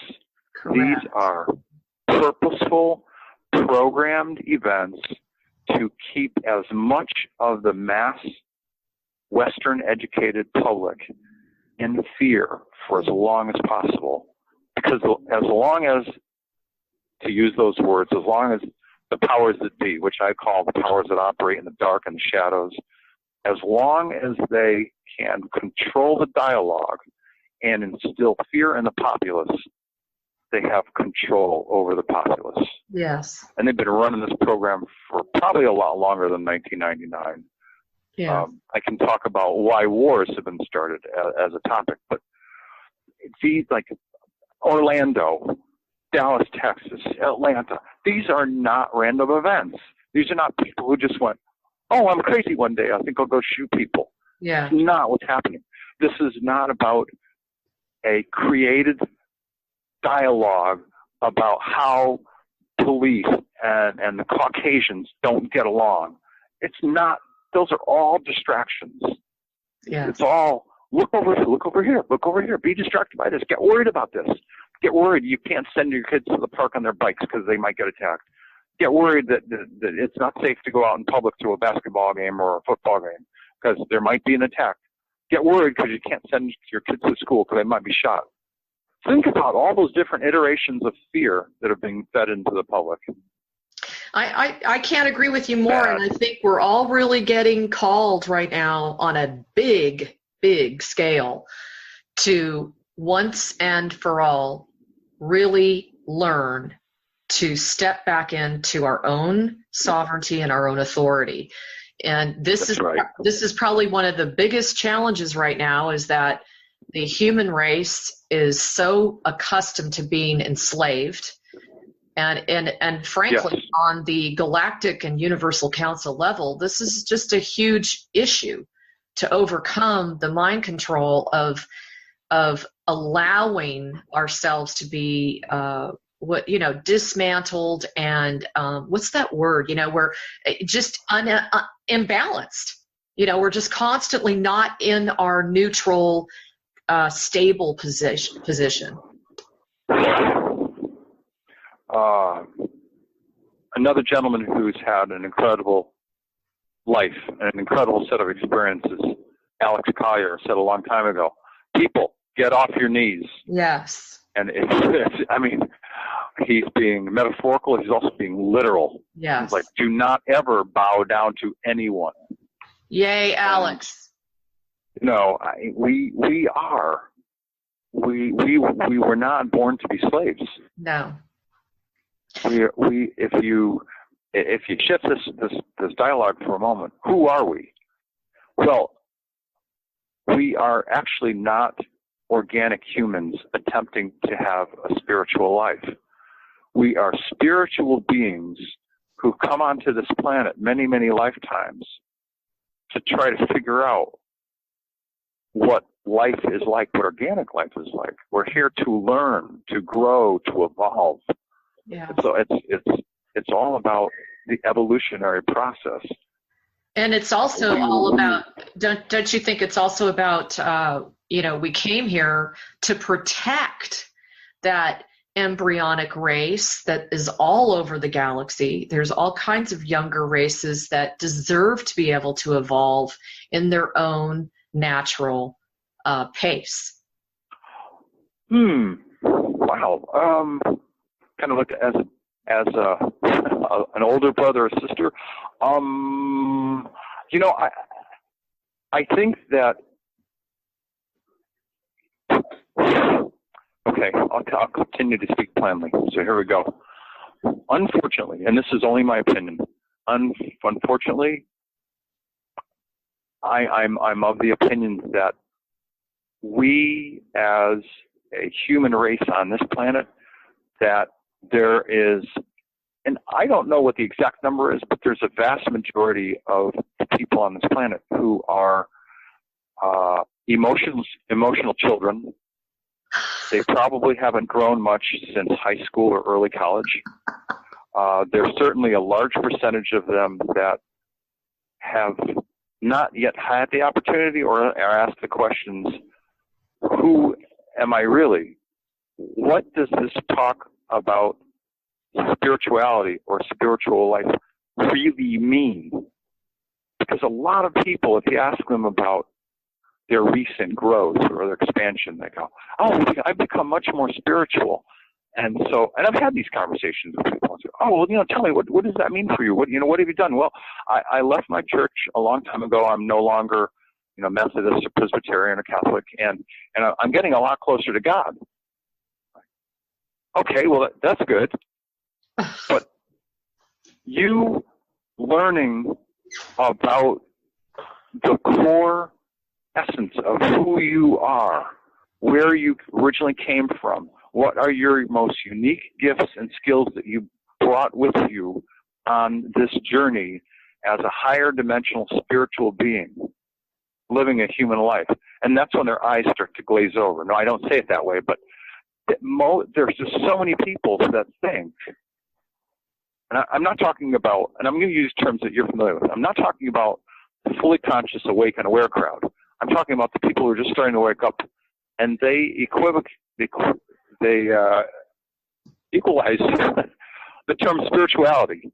Correct. These are purposeful, programmed events to keep as much of the mass Western educated public in fear for as long as possible. Because as long as, to use those words, as long as the powers that be, which I call the powers that operate in the dark and the shadows, as long as they can control the dialogue and instill fear in the populace, they have control over the populace. Yes. And they've been running this program for probably a lot longer than 1999. Yeah. I can talk about why wars have been started as a topic, but these, like Orlando, Dallas, Texas, Atlanta, these are not random events. These are not people who just went, oh, I'm crazy one day, I think I'll go shoot people. Yeah. It's not what's happening. This is not about a created dialogue about how police and the Caucasians don't get along. It's not, those are all distractions. Yeah. It's all, look over here, be distracted by this, get worried about this. Get worried you can't send your kids to the park on their bikes because they might get attacked. Get worried that it's not safe to go out in public to a basketball game or a football game because there might be an attack. Get worried because you can't send your kids to school because they might be shot. Think about all those different iterations of fear that are being fed into the public. I can't agree with you more, and I think we're all really getting called right now on a big, big scale to once and for all really learn to step back into our own sovereignty and our own authority. And this is probably one of the biggest challenges right now, is that the human race is so accustomed to being enslaved. And frankly, yes, on the Galactic and Universal Council level, this is just a huge issue to overcome the mind control of allowing ourselves to be dismantled and what's that word? We're just imbalanced. We're just constantly not in our neutral, stable position. Another gentleman who's had an incredible life and an incredible set of experiences, Alex Collier, said a long time ago, people, get off your knees. Yes. And he's being metaphorical, he's also being literal. Yes. He's like, do not ever bow down to anyone. Yay, Alex. And, we were not born to be slaves. No. If you shift this dialogue for a moment, who are we? Well, we are actually not organic humans attempting to have a spiritual life. We are spiritual beings who come onto this planet many, many lifetimes to try to figure out what life is like, what organic life is like. We're here to learn, to grow, to evolve. Yeah. So it's all about the evolutionary process. And it's also all about, don't you think it's also about, we came here to protect that embryonic race that is all over the galaxy. There's all kinds of younger races that deserve to be able to evolve in their own natural pace. Wow. Kind of look as an older brother or sister. I think that. Okay, I'll continue to speak plainly. So here we go. Unfortunately, and this is only my opinion. Unfortunately, I'm of the opinion that we, as a human race on this planet, that there is and I don't know what the exact number is, but there's a vast majority of the people on this planet who are emotional children. They probably haven't grown much since high school or early college. There's certainly a large percentage of them that have not yet had the opportunity or are asked the questions, who am I really? What does this talk about spirituality or spiritual life really mean? Because a lot of people, if you ask them about their recent growth or their expansion, they go, oh, I've become much more spiritual. And I've had these conversations with people. Oh, well, tell me, what does that mean for you? What have you done? Well, I left my church a long time ago. I'm no longer, Methodist or Presbyterian or Catholic, and I'm getting a lot closer to God. Okay, well, that's good. But you learning about the core essence of who you are, where you originally came from, what are your most unique gifts and skills that you brought with you on this journey as a higher dimensional spiritual being living a human life. And that's when their eyes start to glaze over. No, I don't say it that way, but there's just so many people that think, and I'm not talking about, and I'm going to use terms that you're familiar with, I'm not talking about the fully conscious, awake, and aware crowd. I'm talking about the people who are just starting to wake up, and they equalize the term spirituality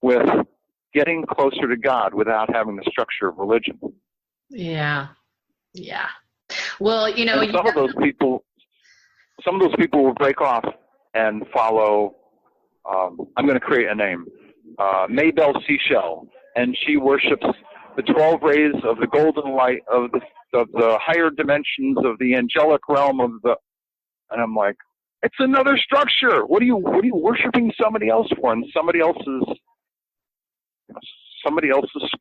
with getting closer to God without having the structure of religion. Yeah. Well, and some of those people will break off and follow. I'm going to create a name, Maybelle Seashell, and she worships the 12 rays of the golden light of the higher dimensions of the angelic realm of the. And I'm like, it's another structure. What are you worshiping somebody else for? And somebody else's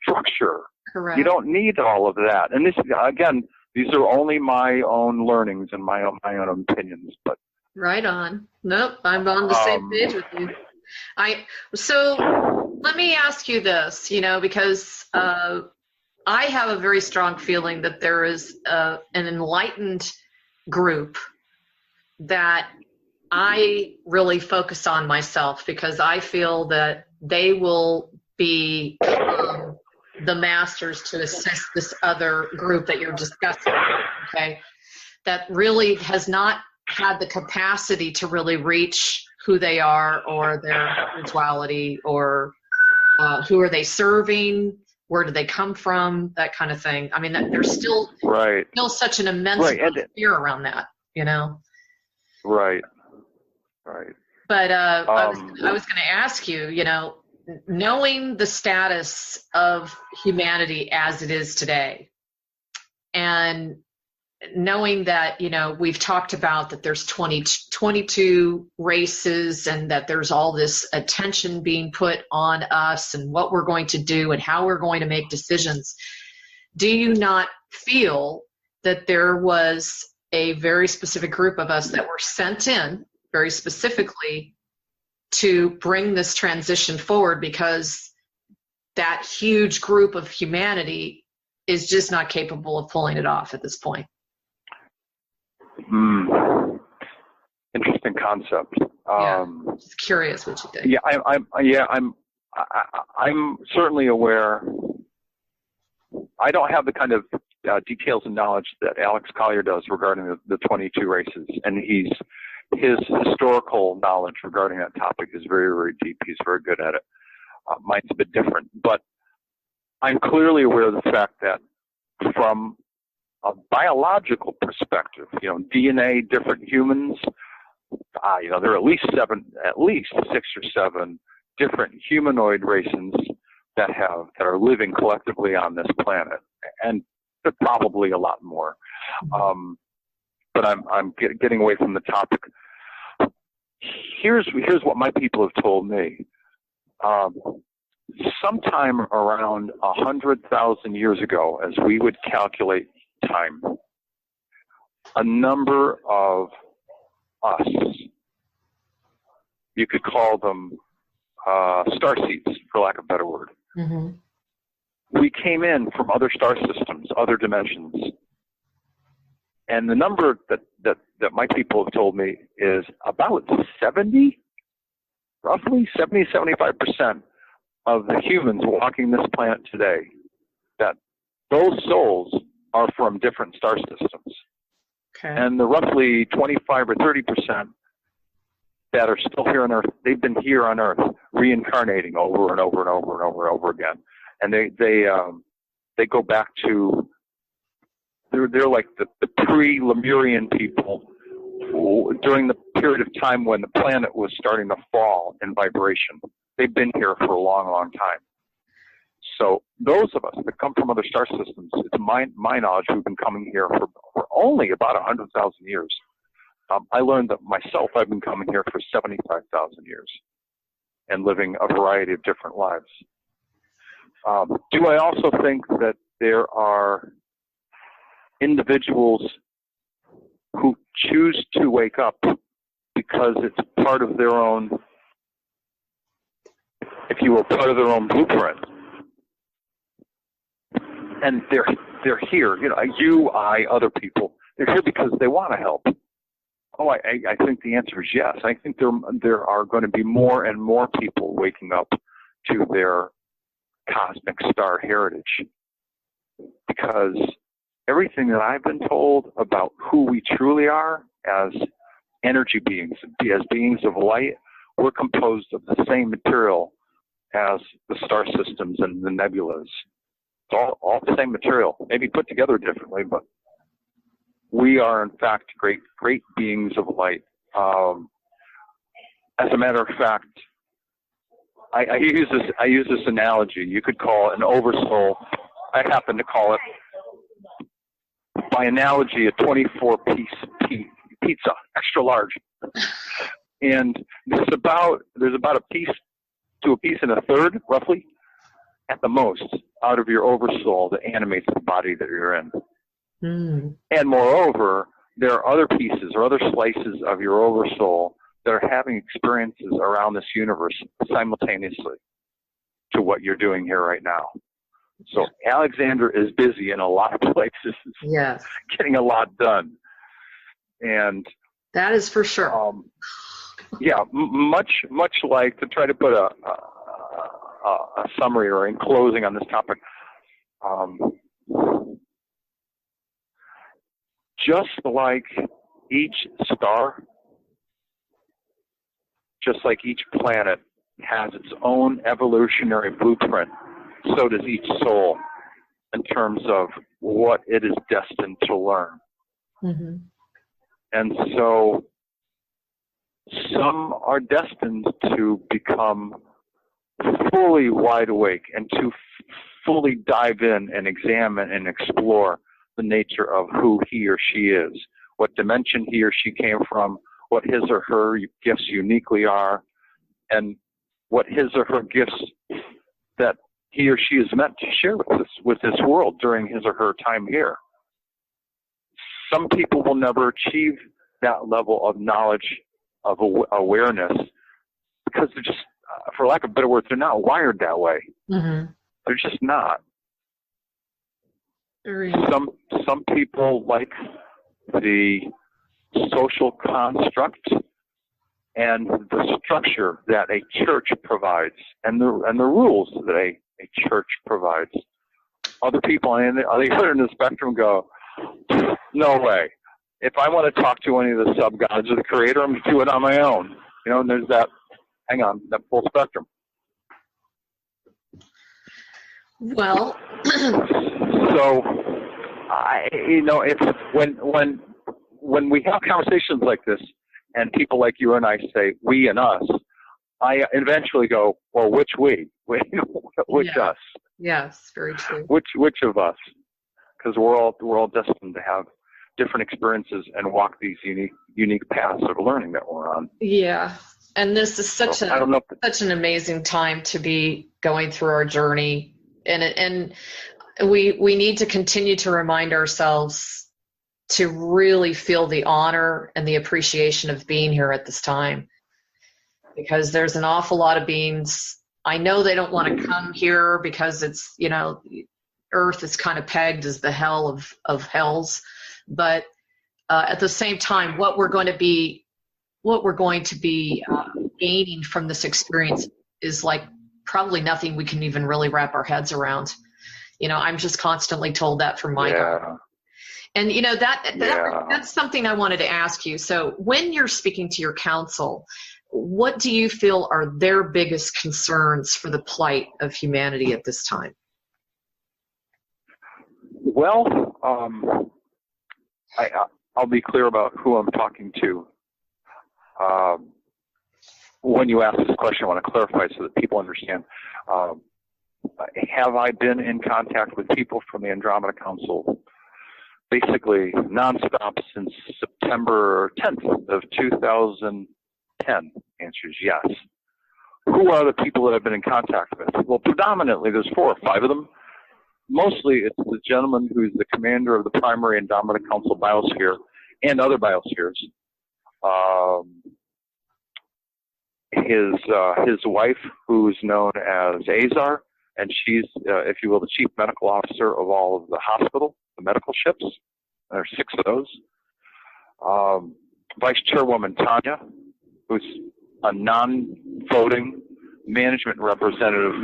structure. Correct. You don't need all of that. And this, again, these are only my own learnings and my own opinions. But right on. Nope, I'm on the same page with you. So let me ask you this, because I have a very strong feeling that there is an enlightened group that I really focus on myself, because I feel that they will be the masters to assist this other group that you're discussing, okay, that really has not had the capacity to really reach who they are or their spirituality or who are they serving, where do they come from, that kind of thing. I mean, there's still such an immense fear around that, Right. But I was going to ask you, knowing the status of humanity as it is today, and knowing that, we've talked about that there's 22 races, and that there's all this attention being put on us and what we're going to do and how we're going to make decisions, do you not feel that there was a very specific group of us that were sent in very specifically to bring this transition forward, because that huge group of humanity is just not capable of pulling it off at this point? Interesting concept. Just curious what you think. Yeah, I'm certainly aware. I don't have the kind of details and knowledge that Alex Collier does regarding the 22 races, and his historical knowledge regarding that topic is very, very deep. He's very good at it. Mine's a bit different, but I'm clearly aware of the fact that from a biological perspective, DNA, different humans, there are at least 6 or 7 different humanoid races that are living collectively on this planet, and there are probably a lot more. But I'm getting away from the topic. Here's what my people have told me. Sometime around 100,000 years ago, as we would calculate time, a number of us, you could call them starseeds, for lack of a better word. Mm-hmm. We came in from other star systems, other dimensions. And the number that my people have told me is about 70, roughly 70-75% of the humans walking this planet today, that those souls are from different star systems. Okay. And the roughly 25 or 30% that are still here on Earth, they've been here on Earth reincarnating over and over and over and over and over again. And they go back to, they're like the pre-Lemurian people during the period of time when the planet was starting to fall in vibration. They've been here for a long, long time. So those of us that come from other star systems, it's my knowledge, who've been coming here for only about 100,000 years. I learned that myself, I've been coming here for 75,000 years and living a variety of different lives. Do I also think that there are individuals who choose to wake up because it's part of their own, if you will, part of their own blueprint? And they're here, you, I, other people. They're here because they want to help. Oh, I think the answer is yes. I think there are going to be more and more people waking up to their cosmic star heritage, because everything that I've been told about who we truly are as energy beings, as beings of light, we're composed of the same material as the star systems and the nebulas. It's all the same material, maybe put together differently, but we are in fact great beings of light. As a matter of fact, I use this analogy. You could call it an oversoul. I happen to call it, by analogy, a 24-piece pizza, extra large. And there's about a piece to a piece and a third, roughly, at the most, out of your oversoul that animates the body that you're in. Mm. And moreover, there are other pieces or other slices of your oversoul that are having experiences around this universe simultaneously to what you're doing here right now. So Alexandra is busy in a lot of places, yes, getting a lot done. And that is for sure. Much like, to try to put a summary or in closing on this topic, just like each star, just like each planet has its own evolutionary blueprint, so does each soul in terms of what it is destined to learn. Mm-hmm. And so some are destined to become fully wide awake and to fully dive in and examine and explore the nature of who he or she is, what dimension he or she came from, what his or her gifts uniquely are, and what his or her gifts that he or she is meant to share with this world during his or her time here. Some people will never achieve that level of knowledge, of awareness, because they're just, for lack of a better word, they're not wired that way. Mm-hmm. They're just not. Some people like the social construct and the structure that a church provides, and the rules that a church provides. Other people on the other end of the spectrum go, no way. If I want to talk to any of the sub-gods or the creator, I'm going to do it on my own. And there's that full spectrum. Well, so, it's when we have conversations like this, and people like you and I say we and us, I eventually go, well, which we? Which us? Yes, very true. Which of us? Because we're all destined to have different experiences and walk these unique paths of learning that we're on. Yeah, and this is such an amazing time to be going through our journey, and we need to continue to remind ourselves to really feel the honor and the appreciation of being here at this time. because there's an awful lot of beings. I know they don't want to come here because it's, Earth is kind of pegged as the hell of hells, but at the same time, what we're going to be gaining from this experience is like probably nothing we can even really wrap our heads around. I'm just constantly told that from my God. And that's something I wanted to ask you. So when you're speaking to your council, what do you feel are their biggest concerns for the plight of humanity at this time? Well, I'll be clear about who I'm talking to. When you ask this question, I want to clarify so that people understand. Have I been in contact with people from the Andromeda Council basically nonstop since September 10th of 2010? Answer is yes. Who are the people that I've been in contact with? Well, predominantly there's 4 or 5 of them. Mostly it's the gentleman who's the commander of the primary Andromeda Council biosphere and other biospheres. His wife, who's known as Azar, and she's, if you will, the chief medical officer of all of the hospital, the medical ships. There are 6 of those. Vice Chairwoman Tanya, who's a non-voting management representative,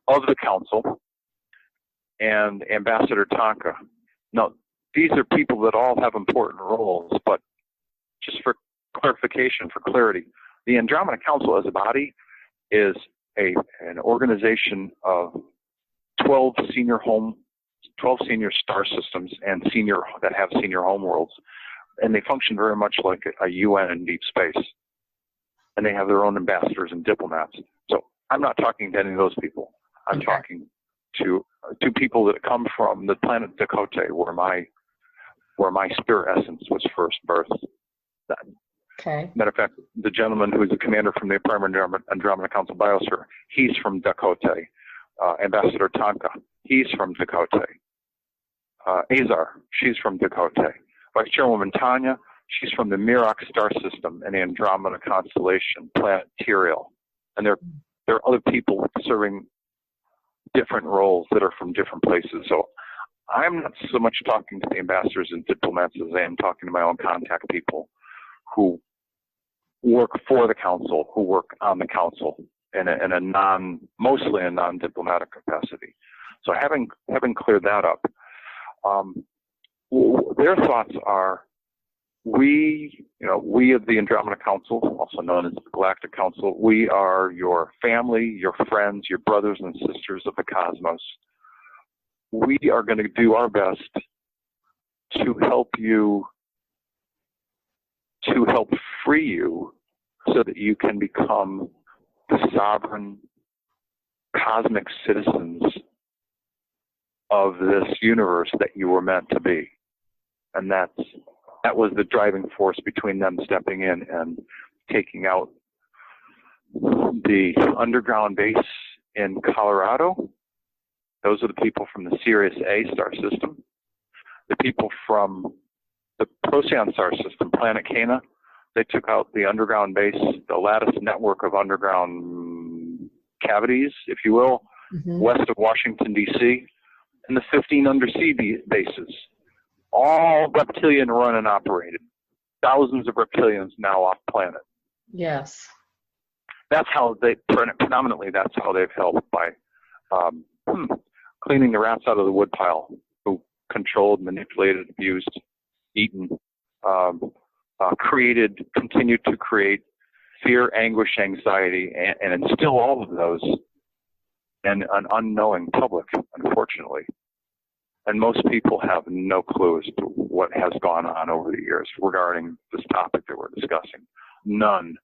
of the council, and Ambassador Tonka. Now, these are people that all have important roles, but just for clarification, for clarity, the Andromeda Council as a body is an organization of 12 senior star systems and that have senior home worlds, and they function very much like a UN in deep space, and they have their own ambassadors and diplomats. So I'm not talking to any of those people. I'm talking to people that come from the planet Dakota, where my spirit essence was first birthed. Okay. Matter of fact, the gentleman who is the commander from the primary Andromeda Council biosphere, he's from Dakota. Ambassador Tonka, he's from Dakota. Azar, she's from Dakota. Vice Chairwoman Tanya, she's from the Miroc star system and the Andromeda constellation, planet Tiriel. And there are other people serving different roles that are from different places. So I'm not so much talking to the ambassadors and diplomats as I am talking to my own contact people who work for the council, who work on the council in a mostly a non-diplomatic capacity. So having cleared that up, their thoughts are, we of the Andromeda Council, also known as the Galactic Council, we are your family, your friends, your brothers and sisters of the cosmos. We are going to do our best to help you, to help free you so that you can become the sovereign cosmic citizens of this universe that you were meant to be. And that was the driving force between them stepping in and taking out the underground base in Colorado. Those are the people from the Sirius A star system. The people from the Procyon star system, Planet Cana, they took out the underground base, the lattice network of underground cavities, if you will, west of Washington, D.C., and the 15 undersea bases, all reptilian run and operated. Thousands of reptilians now off planet. Yes. That's how predominantly that's how they've helped, by cleaning the rats out of the woodpile, who controlled, manipulated, abused, eaten, continued to create fear, anguish, anxiety, and instill all of those in an unknowing public, unfortunately. And most people have no clue as to what has gone on over the years regarding this topic that we're discussing. None.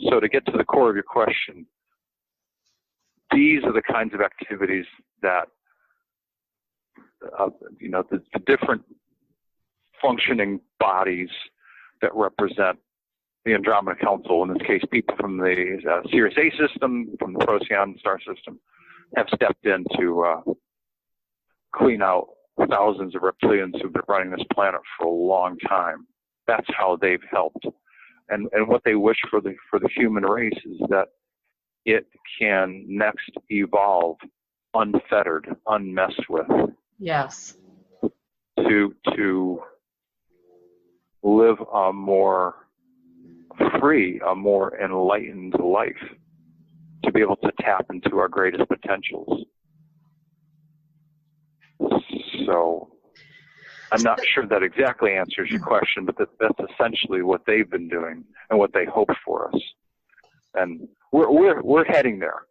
So to get to the core of your question, these are the kinds of activities that, the different functioning bodies that represent the Andromeda Council, in this case, people from the Sirius A system, from the Procyon star system, have stepped in to clean out thousands of reptilians who've been running this planet for a long time. That's how they've helped. and what they wish for the human race is that it can next evolve unfettered, unmessed with. Yes. To live a more free, a more enlightened life, to be able to tap into our greatest potentials. So I'm not sure that exactly answers your question, but that's essentially what they've been doing and what they hope for us. And we're heading there.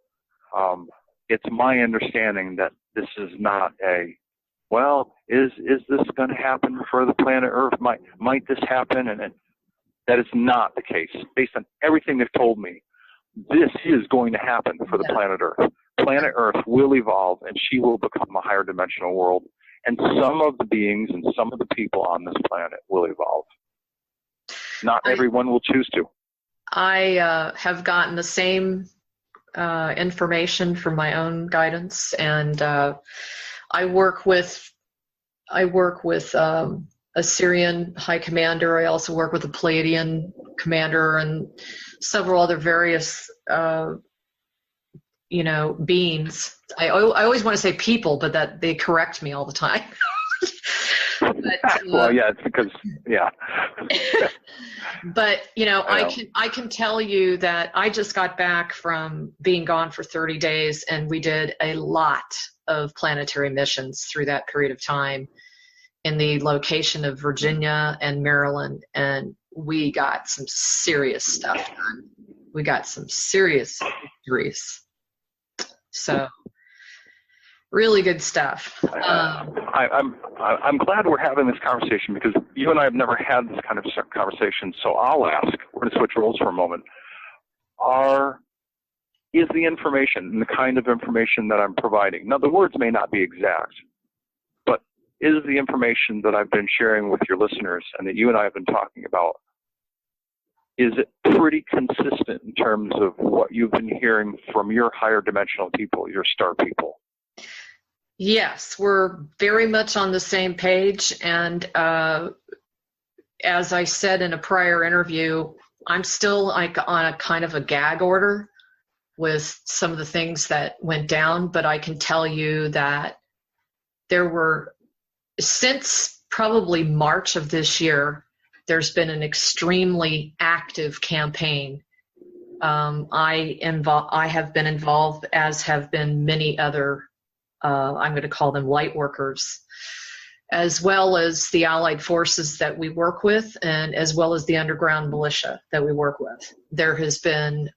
It's my understanding that this is not well, is this going to happen for the planet Earth? Might this happen? And that is not the case. Based on everything they've told me, this is going to happen for the planet Earth. Planet Earth will evolve, and she will become a higher dimensional world. And some of the beings and some of the people on this planet will evolve. Not everyone will choose to. I have gotten the same information from my own guidance, and I work with a Syrian high commander. I also work with a Pleiadian commander and several other various beings. I always want to say people, but that they correct me all the time. But, well, yeah, it's because, yeah. But, I can tell you that I just got back from being gone for 30 days, and we did a lot of planetary missions through that period of time in the location of Virginia and Maryland, and we got some serious stuff done. We got some serious victories. So, really good stuff. I'm glad we're having this conversation, because you and I have never had this kind of conversation. So I'll ask. We're going to switch roles for a moment. Is the information and the kind of information that I'm providing, now the words may not be exact, but is the information that I've been sharing with your listeners and that you and I have been talking about, is it pretty consistent in terms of what you've been hearing from your higher dimensional people, your star people? Yes, we're very much on the same page. And as I said in a prior interview, I'm still like on a kind of a gag order with some of the things that went down, but I can tell you that there were, since probably March of this year, there's been an extremely active campaign. I have been involved, as have been many other, I'm going to call them light workers, as well as the allied forces that we work with, and as well as the underground militia that we work with. There has been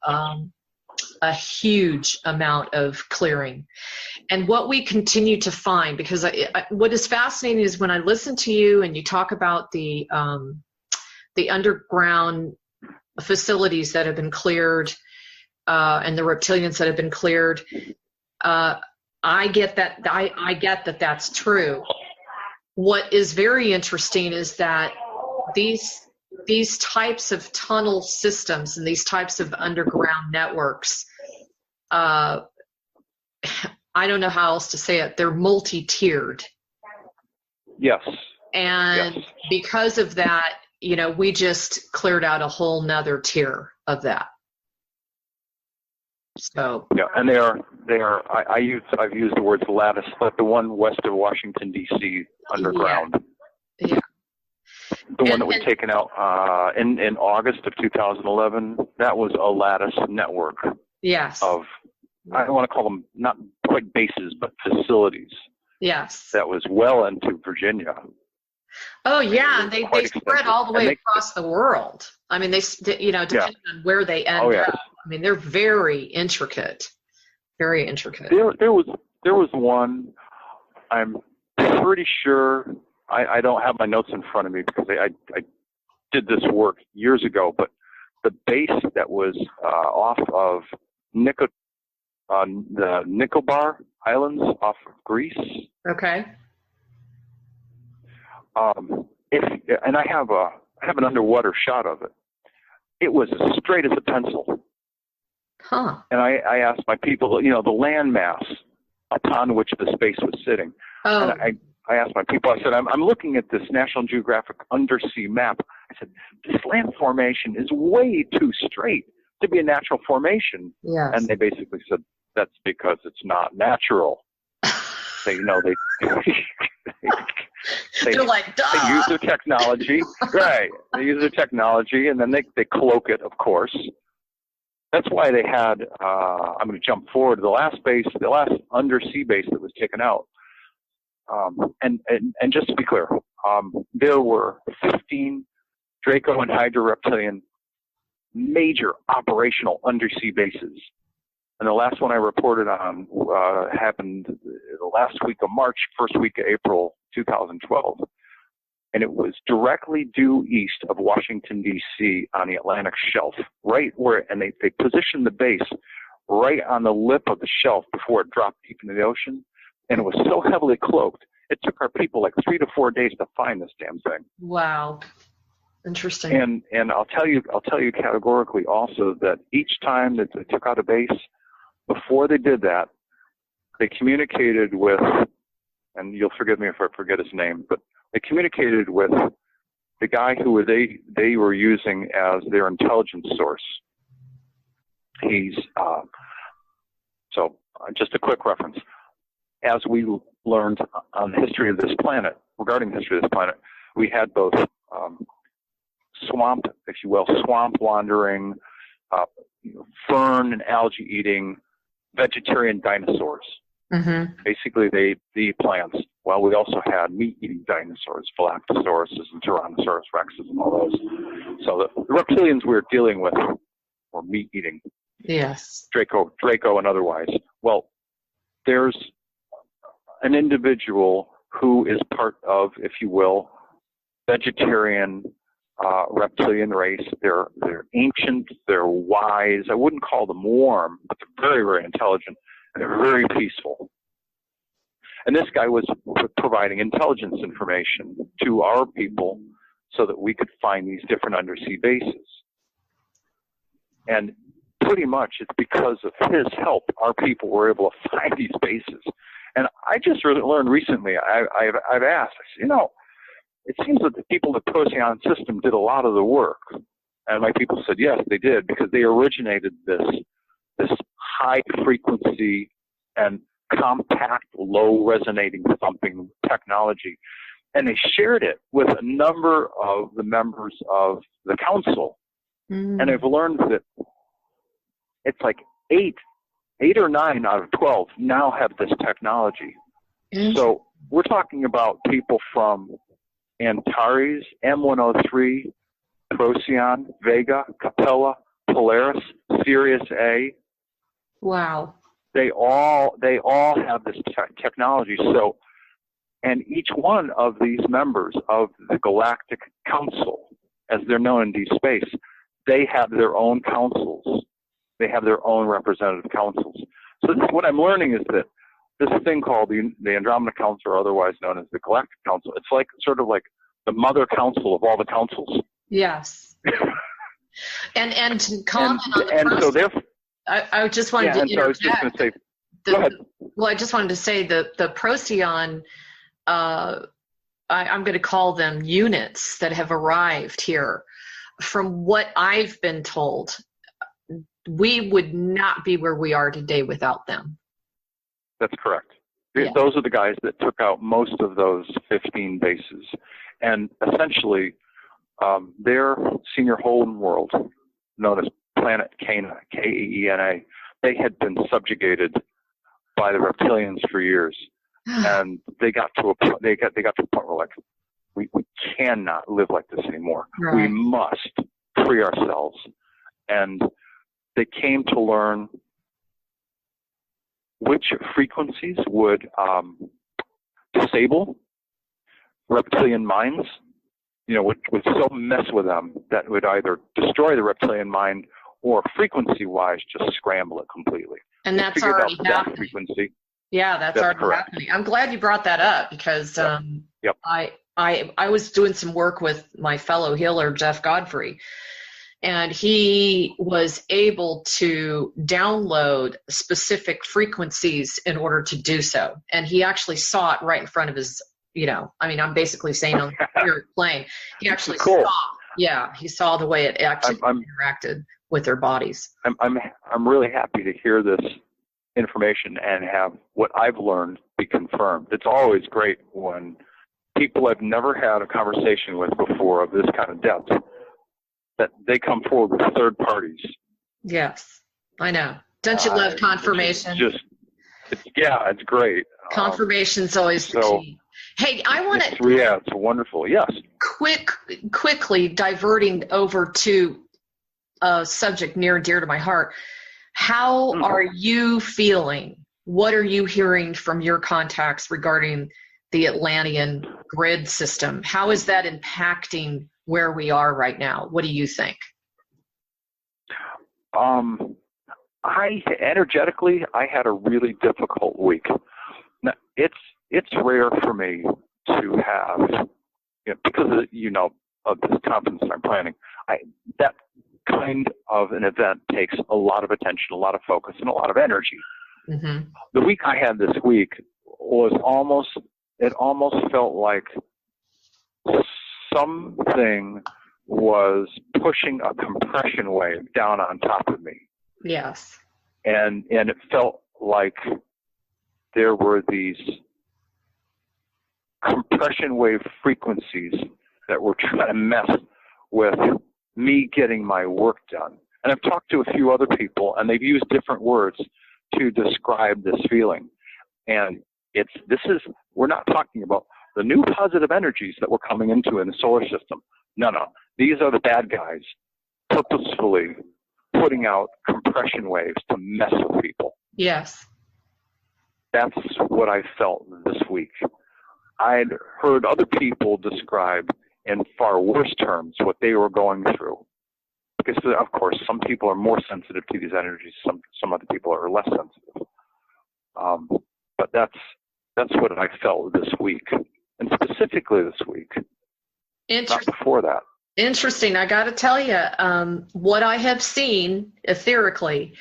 a huge amount of clearing. And what we continue to find, because what is fascinating is when I listen to you and you talk about the underground facilities that have been cleared and the reptilians that have been cleared, I get that. I get that that's true. What is very interesting is that these types of tunnel systems and these types of underground networks, I don't know how else to say it, they're multi-tiered. Yes. And yes, because of that, we just cleared out a whole nother tier of that. So yeah, and I've used the words lattice, like the one west of Washington D.C. underground. Yeah. The one that was taken out in August of 2011. That was a lattice network. Yes. Of, I don't want to call them not quite bases, but facilities. Yes. That was well into Virginia. Oh yeah, and they spread all the way across the world. I mean, depending on where they end up. I mean, they're very intricate. Very intricate. There was one. I'm pretty sure. I don't have my notes in front of me because I did this work years ago. But the base that was off of the Nicobar Islands off of Greece. Okay. And I have an underwater shot of it. It was as straight as a pencil. Huh. And I asked my people, the landmass upon which the space was sitting. Oh. And I asked my people, I said, I'm looking at this National Geographic undersea map. I said, this land formation is way too straight to be a natural formation. Yes. And they basically said, that's because it's not natural. They They're like, duh. They use their technology, right? They use their technology, and then they cloak it, of course. That's why they had. I'm going to jump forward to the last undersea base that was taken out. And just to be clear, there were 15 Draco and Hydra reptilian major operational undersea bases. And the last one I reported on happened the last week of March, first week of April 2012. And it was directly due east of Washington, D.C. on the Atlantic shelf, right where, and they positioned the base right on the lip of the shelf before it dropped deep into the ocean. And it was so heavily cloaked, it took our people like 3 to 4 days to find this damn thing. Wow. Interesting. And I'll tell you categorically also that each time that they took out a base, before they did that, they communicated with, and you'll forgive me if I forget his name, but they communicated with the guy who they were using as their intelligence source. He's, just a quick reference. As we learned on the history of this planet, regarding the history of this planet, we had both swamp, if you will, swamp wandering, fern and algae eating, vegetarian dinosaurs. Mm-hmm. Basically, they eat plants. Well, we also had meat-eating dinosaurs, Phylactosauruses and Tyrannosaurus rexes and all those. So the reptilians we were dealing with were meat-eating. Yes. Draco and otherwise. Well, there's an individual who is part of, if you will, vegetarian reptilian race. They're ancient, they're wise. I wouldn't call them warm, but they're very, very intelligent, and they're very peaceful. And this guy was providing intelligence information to our people so that we could find these different undersea bases. And pretty much it's because of his help our people were able to find these bases. And I just learned recently, I've asked, I said, it seems that the people in the Procyon system did a lot of the work. And my people said, yes, they did, because they originated this high frequency and compact, low resonating thumping technology. And they shared it with a number of the members of the council. Mm. And I've learned that it's like 8 or 9 out of 12 now have this technology. Mm. So we're talking about people from Antares, M103, Procyon, Vega, Capella, Polaris, Sirius A. Wow. They all have this technology. So, and each one of these members of the Galactic Council, as they're known in deep space, they have their own councils. They have their own representative councils. So what I'm learning is that this thing called the Andromeda Council, or otherwise known as the Galactic Council, it's like sort of like the mother council of all the councils. Yes. and to comment on the and so therefore, I just wanted to interject. So I was just going to say, go ahead. Well, I just wanted to say the Procyon, I'm going to call them units that have arrived here. From what I've been told, we would not be where we are today without them. That's correct. Yeah. Those are the guys that took out most of those 15 bases. And essentially, their senior holding world, known as Planet Keena, Keena, they had been subjugated by the reptilians for years. And they got to a point where, like, we cannot live like this anymore. Right. We must free ourselves. And they came to learn which frequencies would disable reptilian minds, would so mess with them that would either destroy the reptilian mind or frequency-wise just scramble it completely. And that's already happening. Frequency. Yeah, that's already correct. Happening. I'm glad you brought that up because Yep. I was doing some work with my fellow healer, Jeff Godfrey, and he was able to download specific frequencies in order to do so. And he actually saw it right in front of his, I'm basically saying on the spirit plane. He actually saw Yeah, he saw the way it actually interacted with their bodies. I'm really happy to hear this information and have what I've learned be confirmed. It's always great when people I've never had a conversation with before of this kind of depth, that they come forward with third parties. Yes, I know. Don't you love confirmation? It's great. Confirmation's always the key. Hey, I want to. Yeah, it's wonderful. Yes. Quickly diverting over to a subject near and dear to my heart. How are you feeling? What are you hearing from your contacts regarding the Atlantean grid system? How is that impacting where we are right now? What do you think? Energetically, I had a really difficult week. Now, it's rare for me to have, because of this conference I'm planning, that kind of an event takes a lot of attention, a lot of focus, and a lot of energy. Mm-hmm. The week I had this week was almost felt like something was pushing a compression wave down on top of me. Yes. And it felt like there were these compression wave frequencies that were trying to mess with me getting my work done. And I've talked to a few other people, and they've used different words to describe this feeling. And we're not talking about the new positive energies that we're coming into in the solar system. No. These are the bad guys purposefully putting out compression waves to mess with people. Yes. That's what I felt this week. I'd heard other people describe in far worse terms what they were going through. Because, of course, some people are more sensitive to these energies, some other people are less sensitive. But that's what I felt this week, and specifically this week, not before that. Interesting. I got to tell you, what I have seen etherically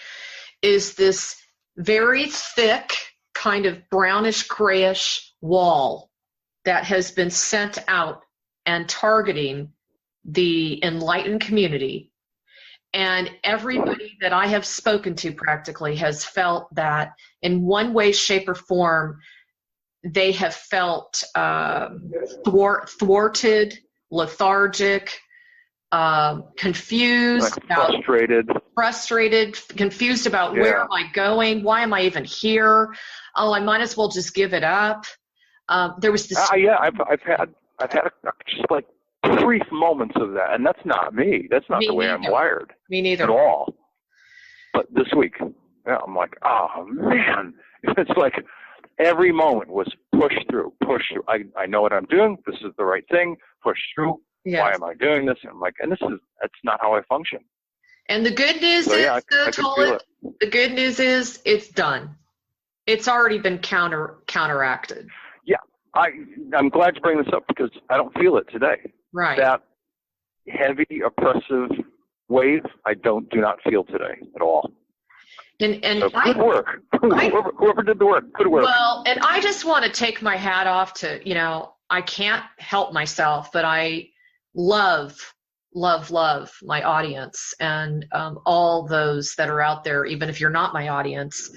is this very thick, kind of brownish grayish wall that has been sent out and targeting the enlightened community. And everybody that I have spoken to practically has felt that in one way, shape, or form, they have felt thwarted, lethargic, confused, frustrated, confused about where am I going? Why am I even here? Oh, I might as well just give it up. There was this. I've had just like brief moments of that, and that's not me. That's not the way I'm wired. Me neither. At all. But this week, I'm like, oh man, it's like every moment was push through. I know what I'm doing. This is the right thing. Push through. Yes. Why am I doing this? And I'm like, and that's not how I function. And the good news the good news is it's done. It's already been counteracted. Yeah, I'm glad you bring this up because I don't feel it today. Right. That heavy, oppressive wave, I do not feel today at all. And so good work. Whoever did the work, good work. Well, and I just want to take my hat off to, I can't help myself, but I love my audience and all those that are out there, even if you're not my audience,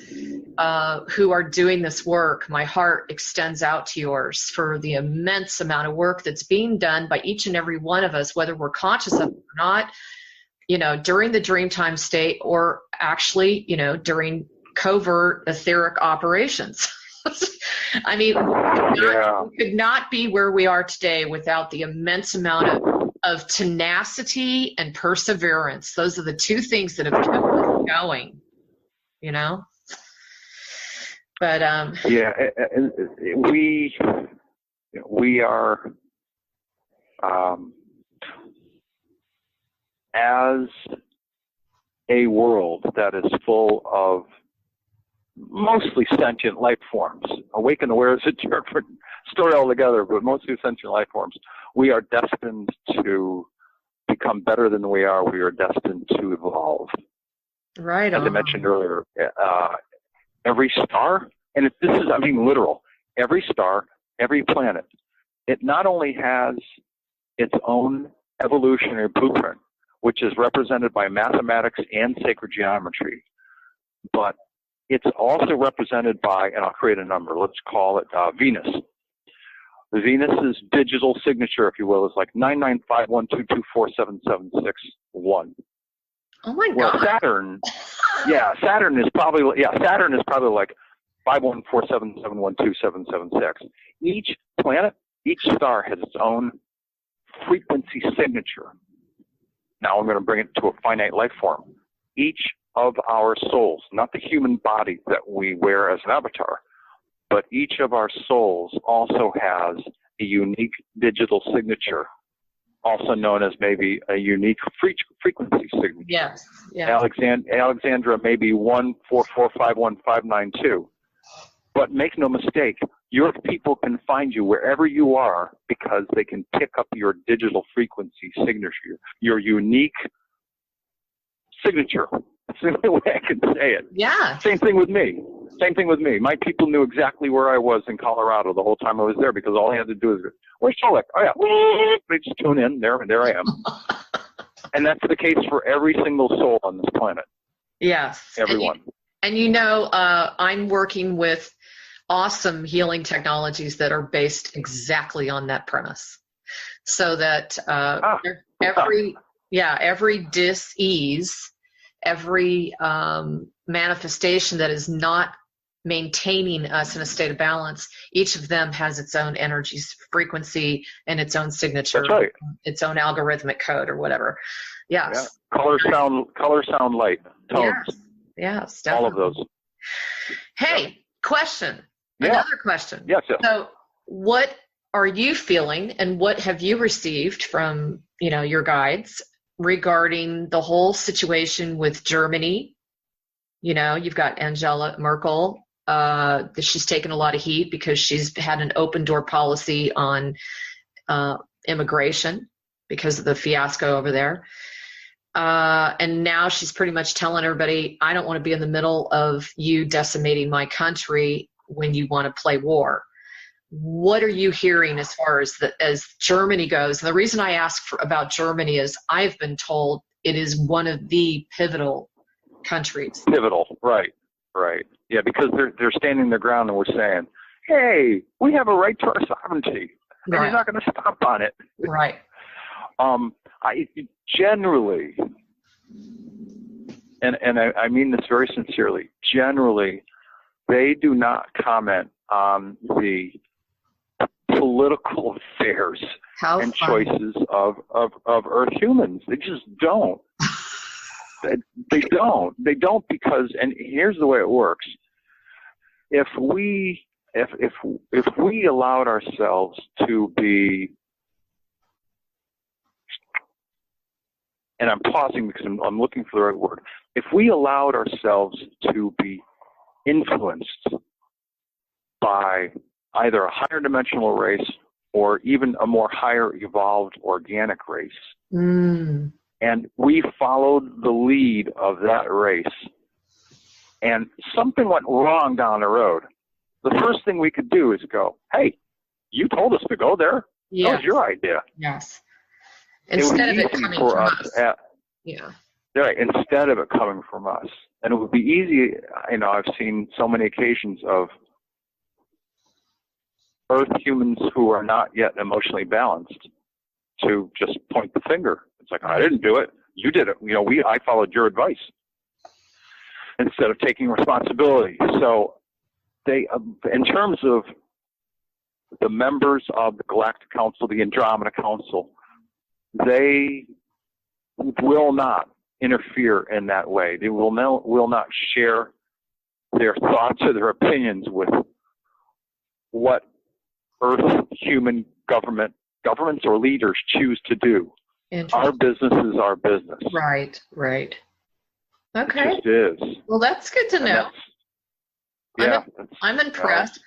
who are doing this work. My heart extends out to yours for the immense amount of work that's being done by each and every one of us, whether we're conscious of it or not, during the dreamtime state or actually, during covert etheric operations. I mean, we could not be where we are today without the immense amount of tenacity and perseverance. Those are the two things that have kept us going, But we are as a world that is full of mostly sentient life forms. Awake and aware is a different story altogether, but mostly sentient life forms. We are destined to become better than we are. We are destined to evolve. Right on. As I mentioned earlier, every star, and this is, literal, every star, every planet, it not only has its own evolutionary blueprint, which is represented by mathematics and sacred geometry. But it's also represented by, and I'll create a number, let's call it Venus. Venus's digital signature, if you will, is like 99512247761. Oh my God. Well, Saturn is probably like 51477127776. Each planet, each star has its own frequency signature. Now I'm going to bring it to a finite life form. Each of our souls, not the human body that we wear as an avatar, but each of our souls also has a unique digital signature, also known as maybe a unique frequency signature. Yes. Yes. Alexandra may be 144515592. But make no mistake, your people can find you wherever you are because they can pick up your digital frequency signature, your unique signature. That's the only way I can say it. Yeah. Same thing with me. My people knew exactly where I was in Colorado the whole time I was there because all I had to do is go, where's Tolec? Oh, yeah. They just tune in. There I am. And that's the case for every single soul on this planet. Yes. Everyone. And I'm working with awesome healing technologies that are based exactly on that premise. So that every dis-ease, every manifestation that is not maintaining us in a state of balance, each of them has its own energy frequency and its own signature, that's right. Its own algorithmic code or whatever. Yes. Yeah. Color, sound, light, tones. Yes, definitely. All of those. Hey, question. Yeah. Another question. Yes. So what are you feeling and what have you received from, your guides regarding the whole situation with Germany? You've got Angela Merkel. She's taken a lot of heat because she's had an open door policy on immigration because of the fiasco over there. And now she's pretty much telling everybody, I don't want to be in the middle of you decimating my country when you want to play war. What are you hearing as far as Germany goes? And the reason I ask about Germany is I've been told it is one of the pivotal countries. Pivotal, right. Yeah, because they're standing their ground and we're saying, hey, we have a right to our sovereignty. And you're not going to stomp on it. Right. I generally, and I mean this very sincerely, generally, they do not comment on the political affairs and choices of Earth humans. They just don't. They don't because, and here's the way it works. If we allowed ourselves to be, and I'm pausing because I'm looking for the right word. If we allowed ourselves to be influenced by either a higher dimensional race or even a more higher evolved organic race, and we followed the lead of that race, and something went wrong down the road, the first thing we could do is go, hey, you told us to go there. Yes. That was your idea. Yes. Instead of it coming from us. Yeah. Right, instead of it coming from us. And it would be easy, I've seen so many occasions of Earth humans who are not yet emotionally balanced to just point the finger. It's like, I didn't do it. You did it. I followed your advice instead of taking responsibility. So they, in terms of the members of the Galactic Council, the Andromeda Council, they will not interfere in that way. They will not share their thoughts or their opinions with what Earth human governments or leaders choose to do. Our business is our business. Right. Okay. It just is. Well, that's good to know. I'm impressed.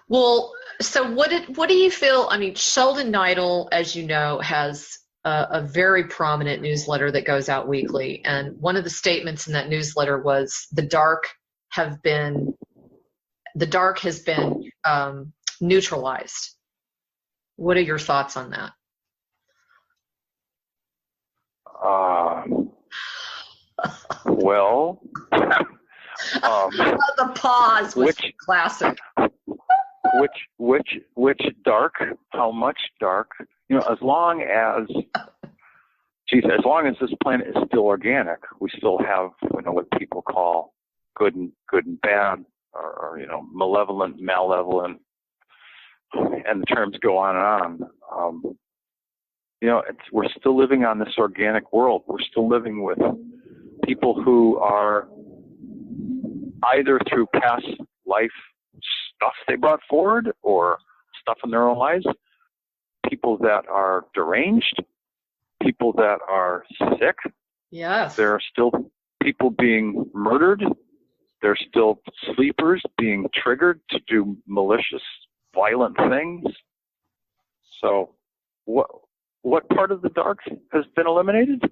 Well, so what do you feel? I mean, Sheldon Neidl, as you know, has a very prominent newsletter that goes out weekly, and one of the statements in that newsletter was the dark has been neutralized. What are your thoughts on that? Well, the pause was classic. Which dark? How much dark? As long as this planet is still organic, we still have what people call good and bad, or malevolent, malevolent, and the terms go on and on. We're still living on this organic world. We're still living with people who are either through past life stuff they brought forward or stuff in their own lives, people that are deranged, people that are sick. Yes. There are still people being murdered. There's still sleepers being triggered to do malicious, violent things. So what part of the dark has been eliminated?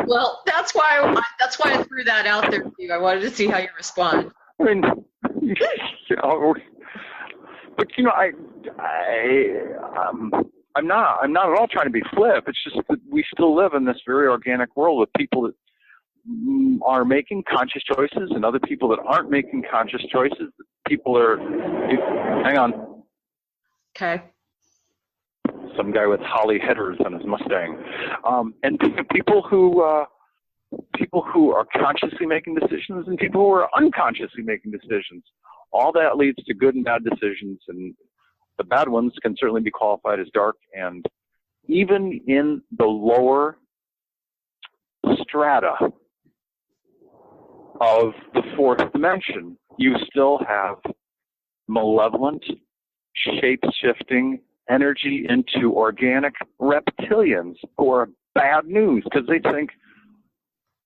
Well, that's why I threw that out there to you. I wanted to see how you respond. I mean, but I'm not at all trying to be flip. It's just that we still live in this very organic world with people that are making conscious choices and other people that aren't making conscious choices. People are, hang on. Okay. Some guy with holly headers on his Mustang, and people who are consciously making decisions and people who are unconsciously making decisions. All that leads to good and bad decisions, and the bad ones can certainly be qualified as dark. And even in the lower strata of the fourth dimension, you still have malevolent, shape-shifting energy into organic reptilians who are bad news because they think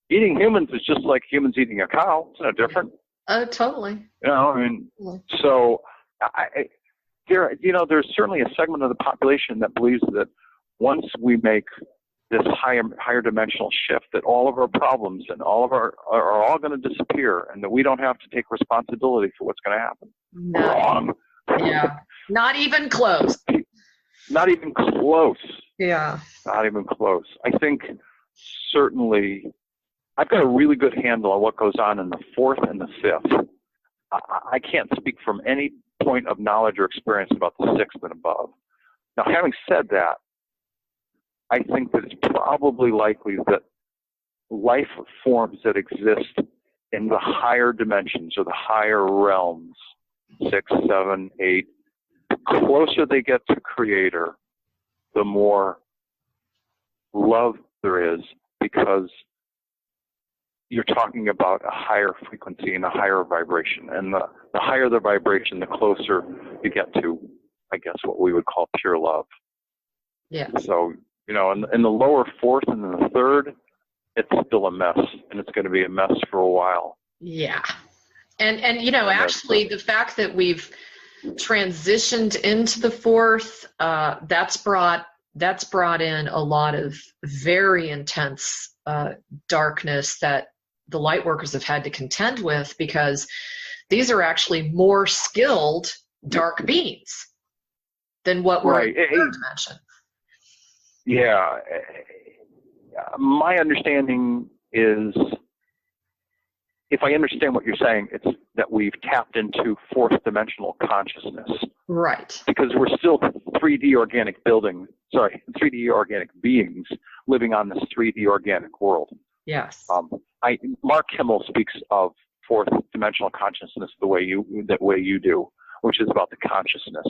eating humans is just like humans eating a cow. It's no different. Totally. So there's certainly a segment of the population that believes that once we make this higher dimensional shift, that all of our problems and all of our are all going to disappear, and that we don't have to take responsibility for what's going to happen. No. Wrong. Yeah. Not even close. Not even close. Yeah. Not even close. I think certainly I've got a really good handle on what goes on in the fourth and the fifth. I can't speak from any point of knowledge or experience about the sixth and above. Now, having said that, I think that it's probably likely that life forms that exist in the higher dimensions or the higher realms, 6, 7, 8, the closer they get to Creator, the more love there is, because you're talking about a higher frequency and a higher vibration. And the higher the vibration, the closer you get to, I guess, what we would call pure love. Yeah. So, in the lower fourth and in the third, it's still a mess, and it's going to be a mess for a while. Yeah. And actually, the fact that we've transitioned into the fourth, that's brought in a lot of very intense darkness that the light workers have had to contend with, because these are actually more skilled dark beings than what were in the third dimension. Yeah. My understanding is, if I understand what you're saying, it's that we've tapped into fourth dimensional consciousness. Right. Because we're still 3D organic beings living on this 3D organic world. Yes. Mark Kimmel speaks of fourth dimensional consciousness the way you do, which is about the consciousness.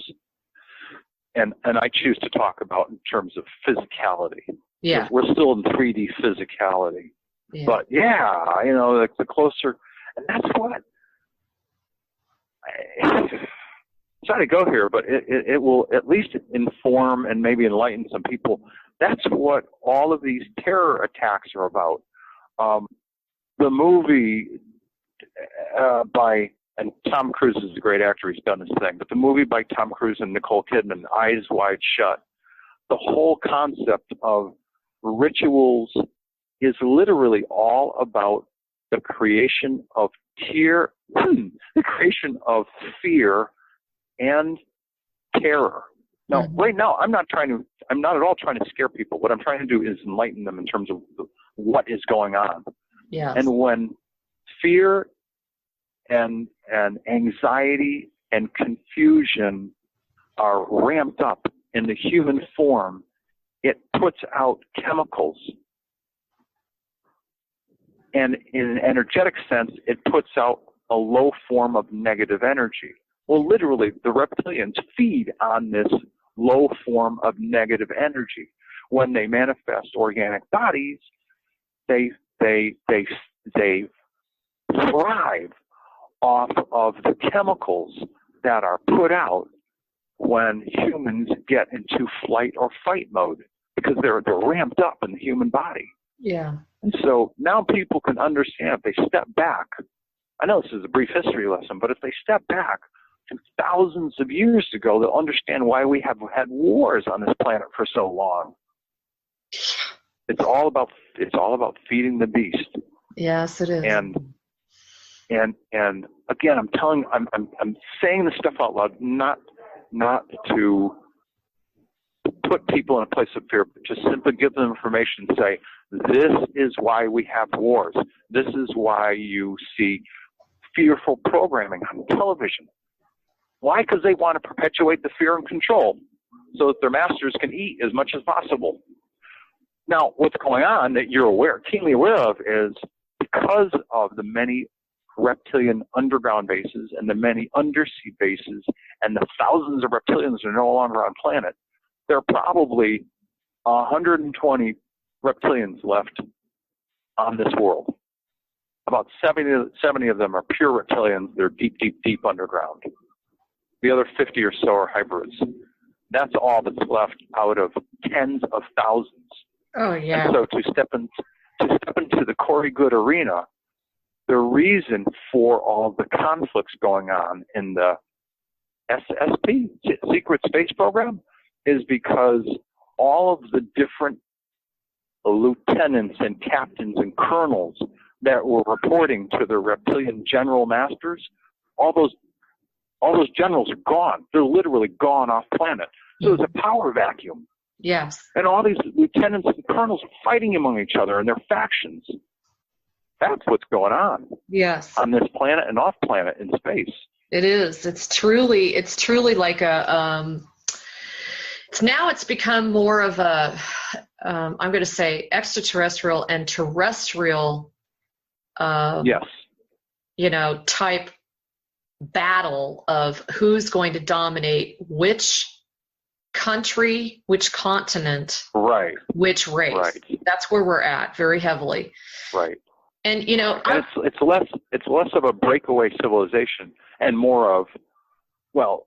And I choose to talk about in terms of physicality. Yeah. We're still in 3D physicality. Yeah. But the closer, and that's what, sorry to go here, but it will at least inform and maybe enlighten some people. That's what all of these terror attacks are about. The movie and Tom Cruise is a great actor, he's done his thing, but the movie by Tom Cruise and Nicole Kidman, Eyes Wide Shut, the whole concept of rituals is literally all about the creation of fear and terror. Now, right now, I'm not at all trying to scare people. What I'm trying to do is enlighten them in terms of what is going on. Yes. And when fear and anxiety and confusion are ramped up in the human form, it puts out chemicals. And in an energetic sense, it puts out a low form of negative energy. Well, literally, the reptilians feed on this low form of negative energy. When they manifest organic bodies, they thrive off of the chemicals that are put out when humans get into flight or fight mode, because they're ramped up in the human body. Yeah. And so now people can understand, if they step back. I know this is a brief history lesson, but if they step back to thousands of years ago, they'll understand why we have had wars on this planet for so long. It's all about feeding the beast. Yes, it is. And again, I'm saying this stuff out loud, not to put people in a place of fear, but just simply give them information and say, this is why we have wars. This is why you see fearful programming on television. Why? Because they want to perpetuate the fear and control so that their masters can eat as much as possible. Now, what's going on that you're keenly aware of, is because of the many reptilian underground bases and the many undersea bases and the thousands of reptilians that are no longer on planet, there are probably 120 reptilians left on this world. About 70 of them are pure reptilians. They're deep, deep, deep underground. The other 50 or so are hybrids. That's all that's left out of tens of thousands. Oh, yeah. And so to step into the Corey Good arena, the reason for all the conflicts going on in the SSP, Secret Space Program, is because all of the different lieutenants and captains and colonels that were reporting to the reptilian general masters, all those generals are gone. They're literally gone off planet. So there's a power vacuum. Yes. And all these lieutenants and colonels are fighting among each other and their factions. That's what's going on. Yes. On this planet and off planet in space. It is. It's truly like a, it's become more of a, I'm going to say extraterrestrial and terrestrial, yes. Type battle of who's going to dominate which country, which continent, right, which race. Right. That's where we're at very heavily. Right. And it's less of a breakaway civilization and more of, well,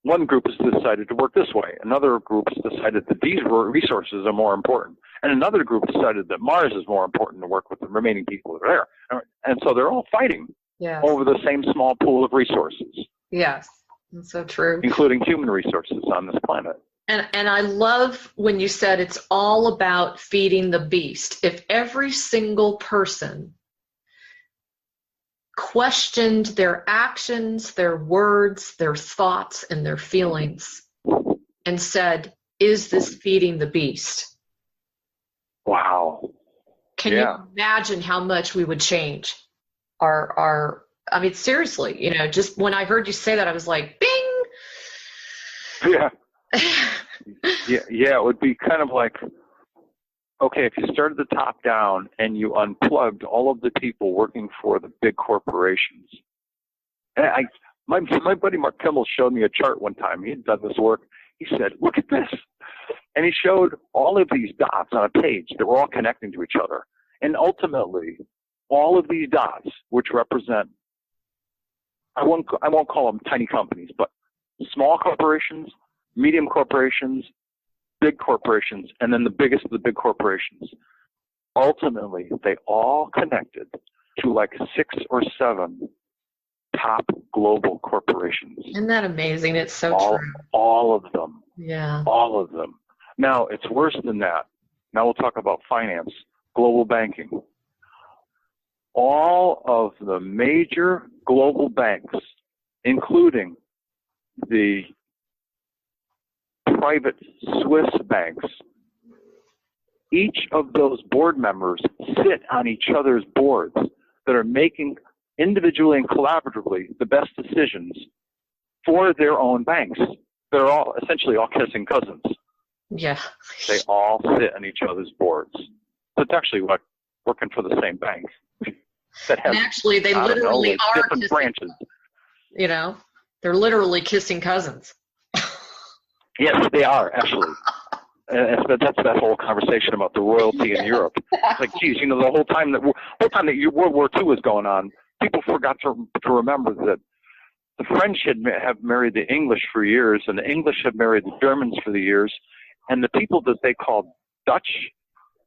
one group has decided to work this way, another group has decided that these resources are more important, and another group decided that Mars is more important to work with the remaining people that are there. And so they're all fighting over the same small pool of resources. Yes, that's so true. Including human resources on this planet. And I love when you said it's all about feeding the beast. If every single person questioned their actions, their words, their thoughts, and their feelings, and said, is this feeding the beast? Wow. Can you imagine how much we would change? I mean, seriously, just when I heard you say that, I was like, bing! Yeah. Yeah, it would be kind of like, okay, if you started the top down and you unplugged all of the people working for the big corporations. And my buddy Mark Kimmel showed me a chart one time. He had done this work. He said, look at this. And he showed all of these dots on a page that were all connecting to each other. And ultimately, all of these dots, which represent, I won't call them tiny companies, but small corporations, medium corporations, big corporations, and then the biggest of the big corporations. Ultimately, they all connected to like 6 or 7 top global corporations. Isn't that amazing? It's so true. All of them. Yeah. All of them. Now, it's worse than that. Now we'll talk about finance, global banking. All of the major global banks, including the private Swiss banks, each of those board members sit on each other's boards that are making individually and collaboratively the best decisions for their own banks. They're all essentially all kissing cousins. Yeah. They all sit on each other's boards. So it's actually like working for the same bank. That has, and actually, they literally are different kissing, branches. You know, they're literally kissing cousins. Yes, they are, actually. That's that whole conversation about the royalty in Europe. It's like, geez, you know, the whole time that World War II was going on, people forgot to remember that the French have married the English for years, and the English have married the Germans for the years, and the people that they called Dutch,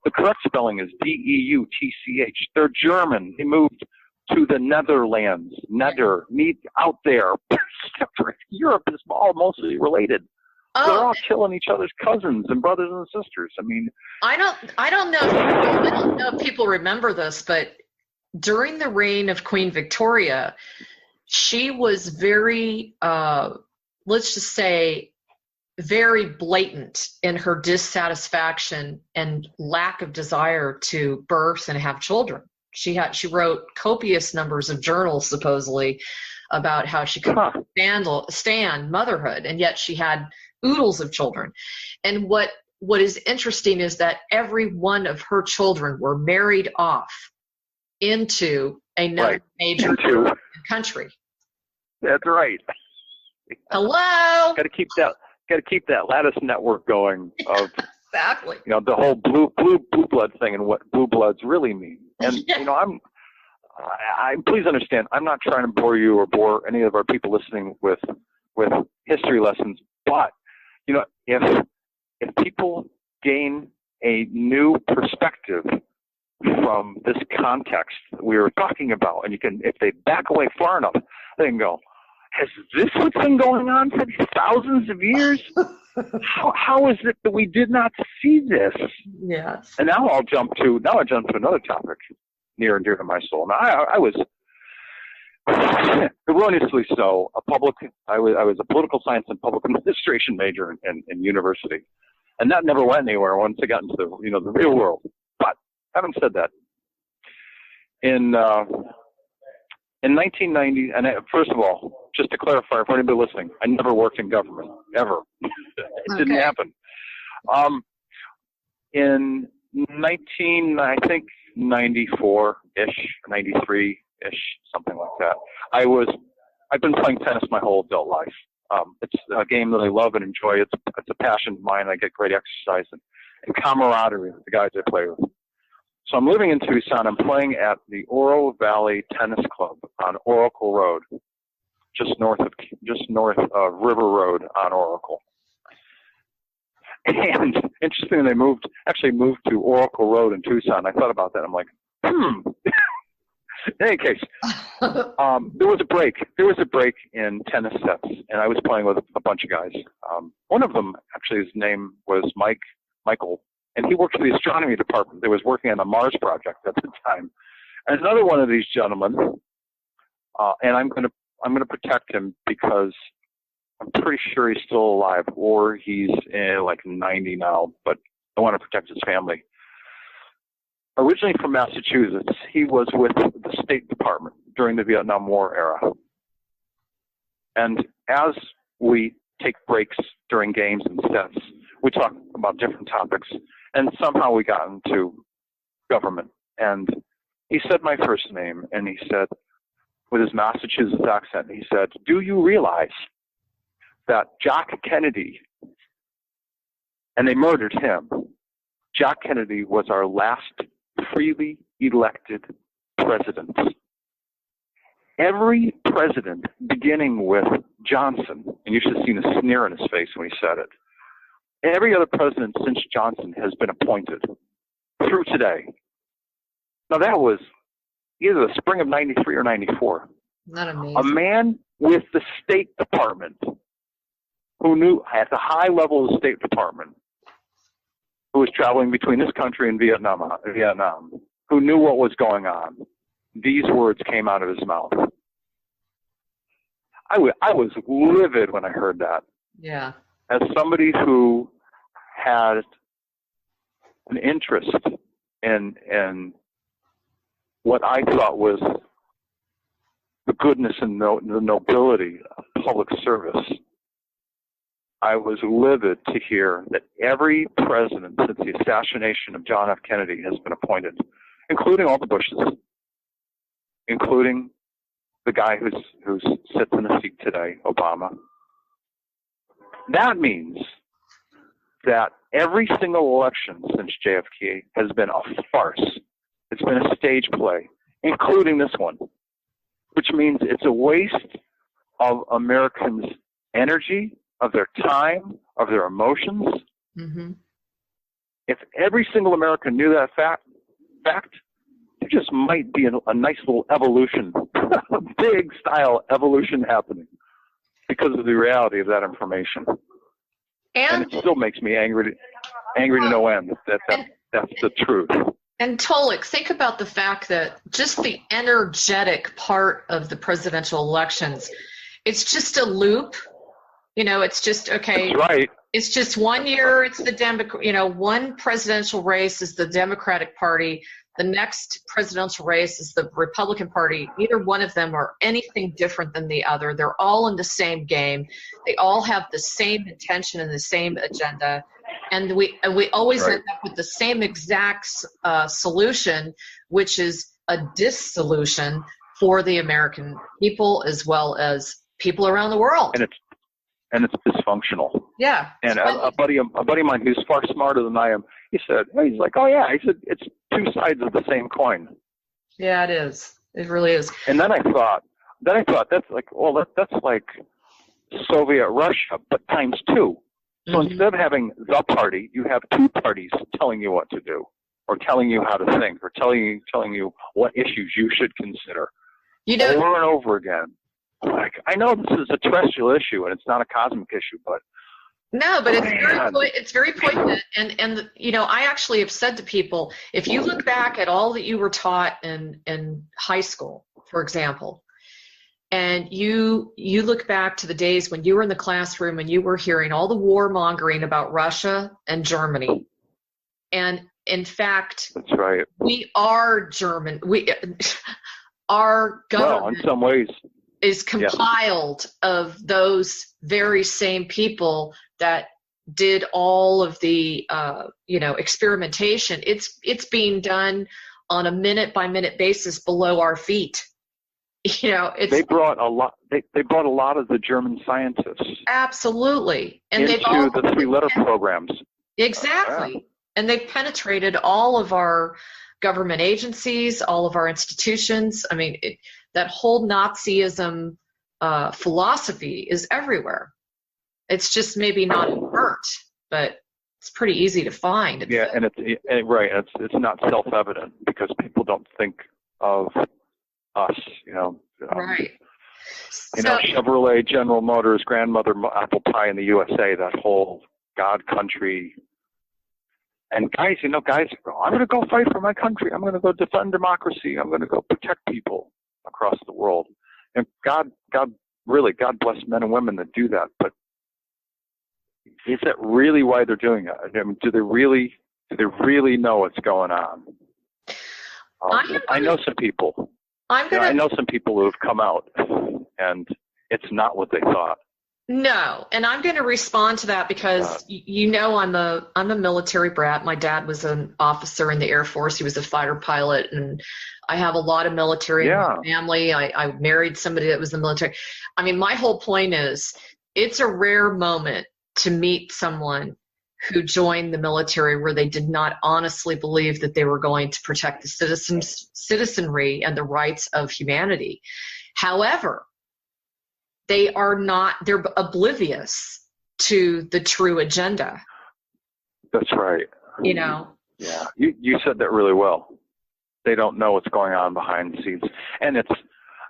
the correct spelling is D-E-U-T-C-H. They're German. They moved to the Netherlands, out there. Europe is all mostly related. Oh, they're all killing each other's cousins and brothers and sisters. I mean, I don't know if people remember this, but during the reign of Queen Victoria, she was very, let's just say, very blatant in her dissatisfaction and lack of desire to birth and have children. She wrote copious numbers of journals, supposedly, about how she couldn't stand motherhood, and yet she had oodles of children. And what is interesting is that every one of her children were married off into another major country. That's right. Hello. Got to keep that lattice network going of exactly. You know, the whole blue blood thing and what blue bloods really mean. And you know, I'm please understand, I'm not trying to bore you or bore any of our people listening with history lessons, but you know, if people gain a new perspective from this context that we were talking about, and if they back away far enough, they can go, has this what's been going on for these thousands of years? How is it that we did not see this? Yes. And now I jump to another topic near and dear to my soul. Now I was erroneously so I was a political science and public administration major in university, and that never went anywhere once I got into the real world. But having said that, in 1990, and first of all, just to clarify for anybody listening, I never worked in government, ever. It didn't happen. In 94-ish, 93-ish, something like that, I've been playing tennis my whole adult life. It's a game that I love and enjoy. It's a passion of mine. I get great exercise and camaraderie with the guys I play with. So I'm living in Tucson. I'm playing at the Oro Valley Tennis Club on Oracle Road, just north of River Road on Oracle. And interesting, they actually moved to Oracle Road in Tucson. I thought about that. I'm like, In any case, there was a break. There was a break in tennis sets, and I was playing with a bunch of guys. One of them, actually, his name was Michael, and he worked for the astronomy department. They was working on a Mars project at the time. And another one of these gentlemen, and I'm going to protect him because I'm pretty sure he's still alive, or he's like 90 now, but I want to protect his family. Originally from Massachusetts, he was with the State Department during the Vietnam War era. And as we take breaks during games and sets, we talk about different topics, and somehow we got into government. And he said my first name, and he said, with his Massachusetts accent, he said, "Do you realize that Jack Kennedy," and they murdered him, Jack Kennedy was our last freely elected president. Every president, beginning with Johnson, and you should have seen a sneer on his face when he said it, every other president since Johnson has been appointed through today. Now that was either the spring of 93 or 94. Not amazing. A man with the State Department who knew at the high level of the State Department, who was traveling between this country and Vietnam, who knew what was going on. These words came out of his mouth. I was livid when I heard that. Yeah. as somebody who had an interest in what I thought was the goodness and the nobility of public service, I was livid to hear that every president since the assassination of John F. Kennedy has been appointed, including all the Bushes, including the guy who sits in the seat today, Obama. That means that every single election since JFK has been a farce. It's been a stage play, including this one, which means it's a waste of Americans' energy, of their time, of their emotions. Mm-hmm. If every single American knew that fact, there just might be a nice little evolution, a big style evolution happening because of the reality of that information. And it still makes me angry to no end that's the truth. And Tolec, think about the fact that just the energetic part of the presidential elections, it's just a loop. You know, it's just, okay. That's right. It's just 1 year, it's the one presidential race is the Democratic Party. The next presidential race is the Republican Party. Neither one of them are anything different than the other. They're all in the same game. They all have the same intention and the same agenda. And we always end up with the same exact solution, which is a dissolution for the American people as well as people around the world. And it's dysfunctional. Yeah. And a buddy of mine who's far smarter than I am, he's like, oh yeah, he said it's two sides of the same coin. Yeah, it is. It really is. And then I thought that's like, well, that's like Soviet Russia, but times two. So Mm-hmm. instead of having the party, you have two parties telling you what to do, or telling you how to think, or telling you what issues you should consider, over and over again. Like, I know this is a terrestrial issue and it's not a cosmic issue, but no, but it's very poignant. And I actually have said to people, if you look back at all that you were taught in high school, for example, and you look back to the days when you were in the classroom and you were hearing all the war-mongering about Russia and Germany. And in fact, that's right. We are German. Our government, well, in some ways, is compiled of those very same people that did all of the experimentation. It's being done on a minute by minute basis below our feet. They brought a lot of the German scientists absolutely into the three-letter programs. Exactly. Yeah. And they've penetrated all of our government agencies, all of our institutions. I mean, that whole Nazism philosophy is everywhere. It's just maybe not overt, but it's pretty easy to find. It's not self-evident because people don't think of us, right. Chevrolet, General Motors, grandmother apple pie in the USA, that whole God country. And guys, I'm going to go fight for my country. I'm going to go defend democracy. I'm going to go protect people across the world. And God bless men and women that do that. But is that really why they're doing it? I mean, do they really know what's going on? I know some people. I know some people who have come out, and it's not what they thought. No, and I'm going to respond to that because I'm a military brat. My dad was an officer in the Air Force. He was a fighter pilot, and I have a lot of military in my family. I married somebody that was in the military. I mean, my whole point is it's a rare moment to meet someone who joined the military where they did not honestly believe that they were going to protect the citizenry and the rights of humanity. However, they're oblivious to the true agenda. That's right. Yeah, you said that really well. They don't know what's going on behind the scenes. And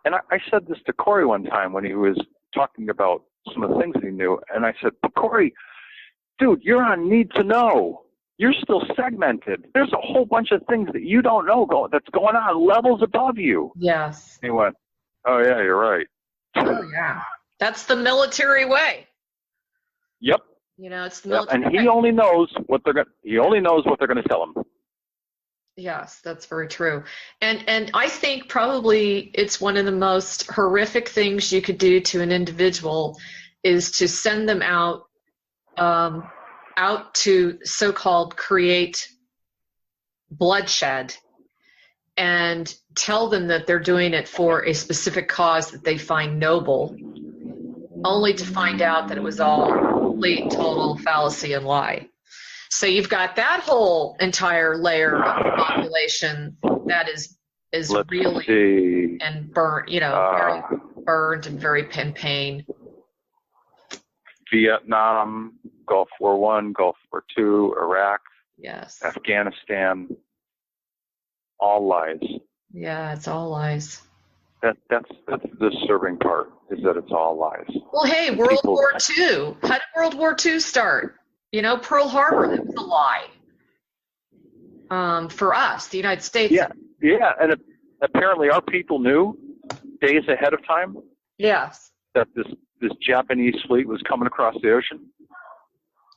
I said this to Corey one time when he was talking about some of the things that he knew, and I said, but Corey, dude, you're on need to know. You're still segmented. There's a whole bunch of things that you don't know that's going on levels above you. Yes. He went, oh yeah, you're right. Oh yeah. That's the military way. Yep. You know, it's the Yep. military. And he only knows what they're going to tell him. Yes, that's very true. And I think probably it's one of the most horrific things you could do to an individual is to send them out to so-called create bloodshed and tell them that they're doing it for a specific cause that they find noble, only to find out that it was all complete, total fallacy and lie. So you've got that whole entire layer of the population that is really and burnt, very burned and very in pain. Vietnam, Gulf War I, Gulf War II, Iraq, yes, Afghanistan, all lies. Yeah, it's all lies. That's the disturbing part, is that it's all lies. Well, hey, World War II. How did World War II start? Pearl Harbor, that was a lie. For us, the United States. Yeah, and apparently our people knew days ahead of time. Yes. That this Japanese fleet was coming across the ocean.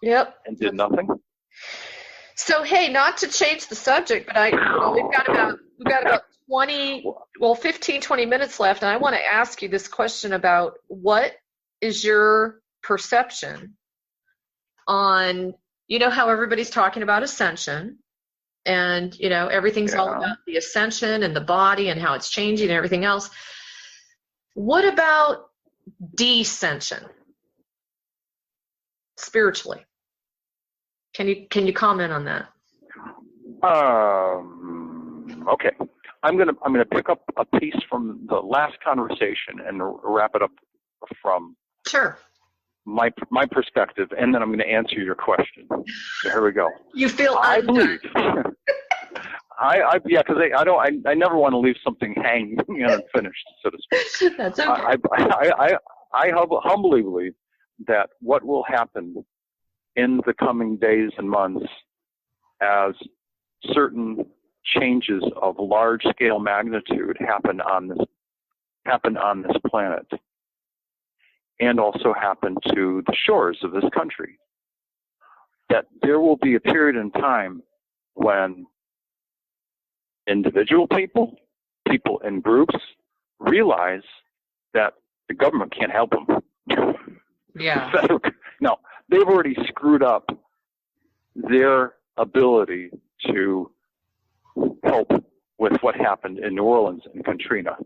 Yep. And did nothing. So hey, not to change the subject, but we've got about 15, 20 minutes left, and I want to ask you this question about what is your perception on, how everybody's talking about ascension, and, everything's all about the ascension and the body and how it's changing and everything else. What about descension spiritually? Can you comment on that? Okay. I'm gonna pick up a piece from the last conversation and wrap it up from my perspective, and then I'm going to answer your question. So here we go. You feel I believe. Because I never want to leave something hanging unfinished, so to speak. That's okay. I humbly believe that what will happen in the coming days and months as certain changes of large-scale magnitude happen on this planet, and also happen to the shores of this country, that there will be a period in time when individual people in groups, realize that the government can't help them. Yeah. No, they've already screwed up their ability to help with what happened in New Orleans and Katrina.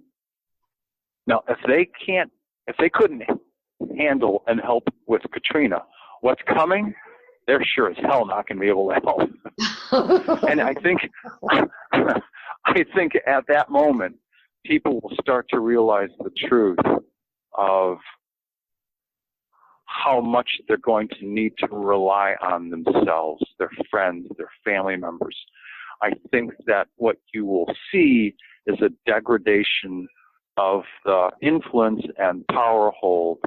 Now, if they couldn't handle and help with Katrina, what's coming, they're sure as hell not going to be able to help. And I think at that moment, people will start to realize the truth of how much they're going to need to rely on themselves, their friends, their family members. I think that what you will see is a degradation of the influence and power hold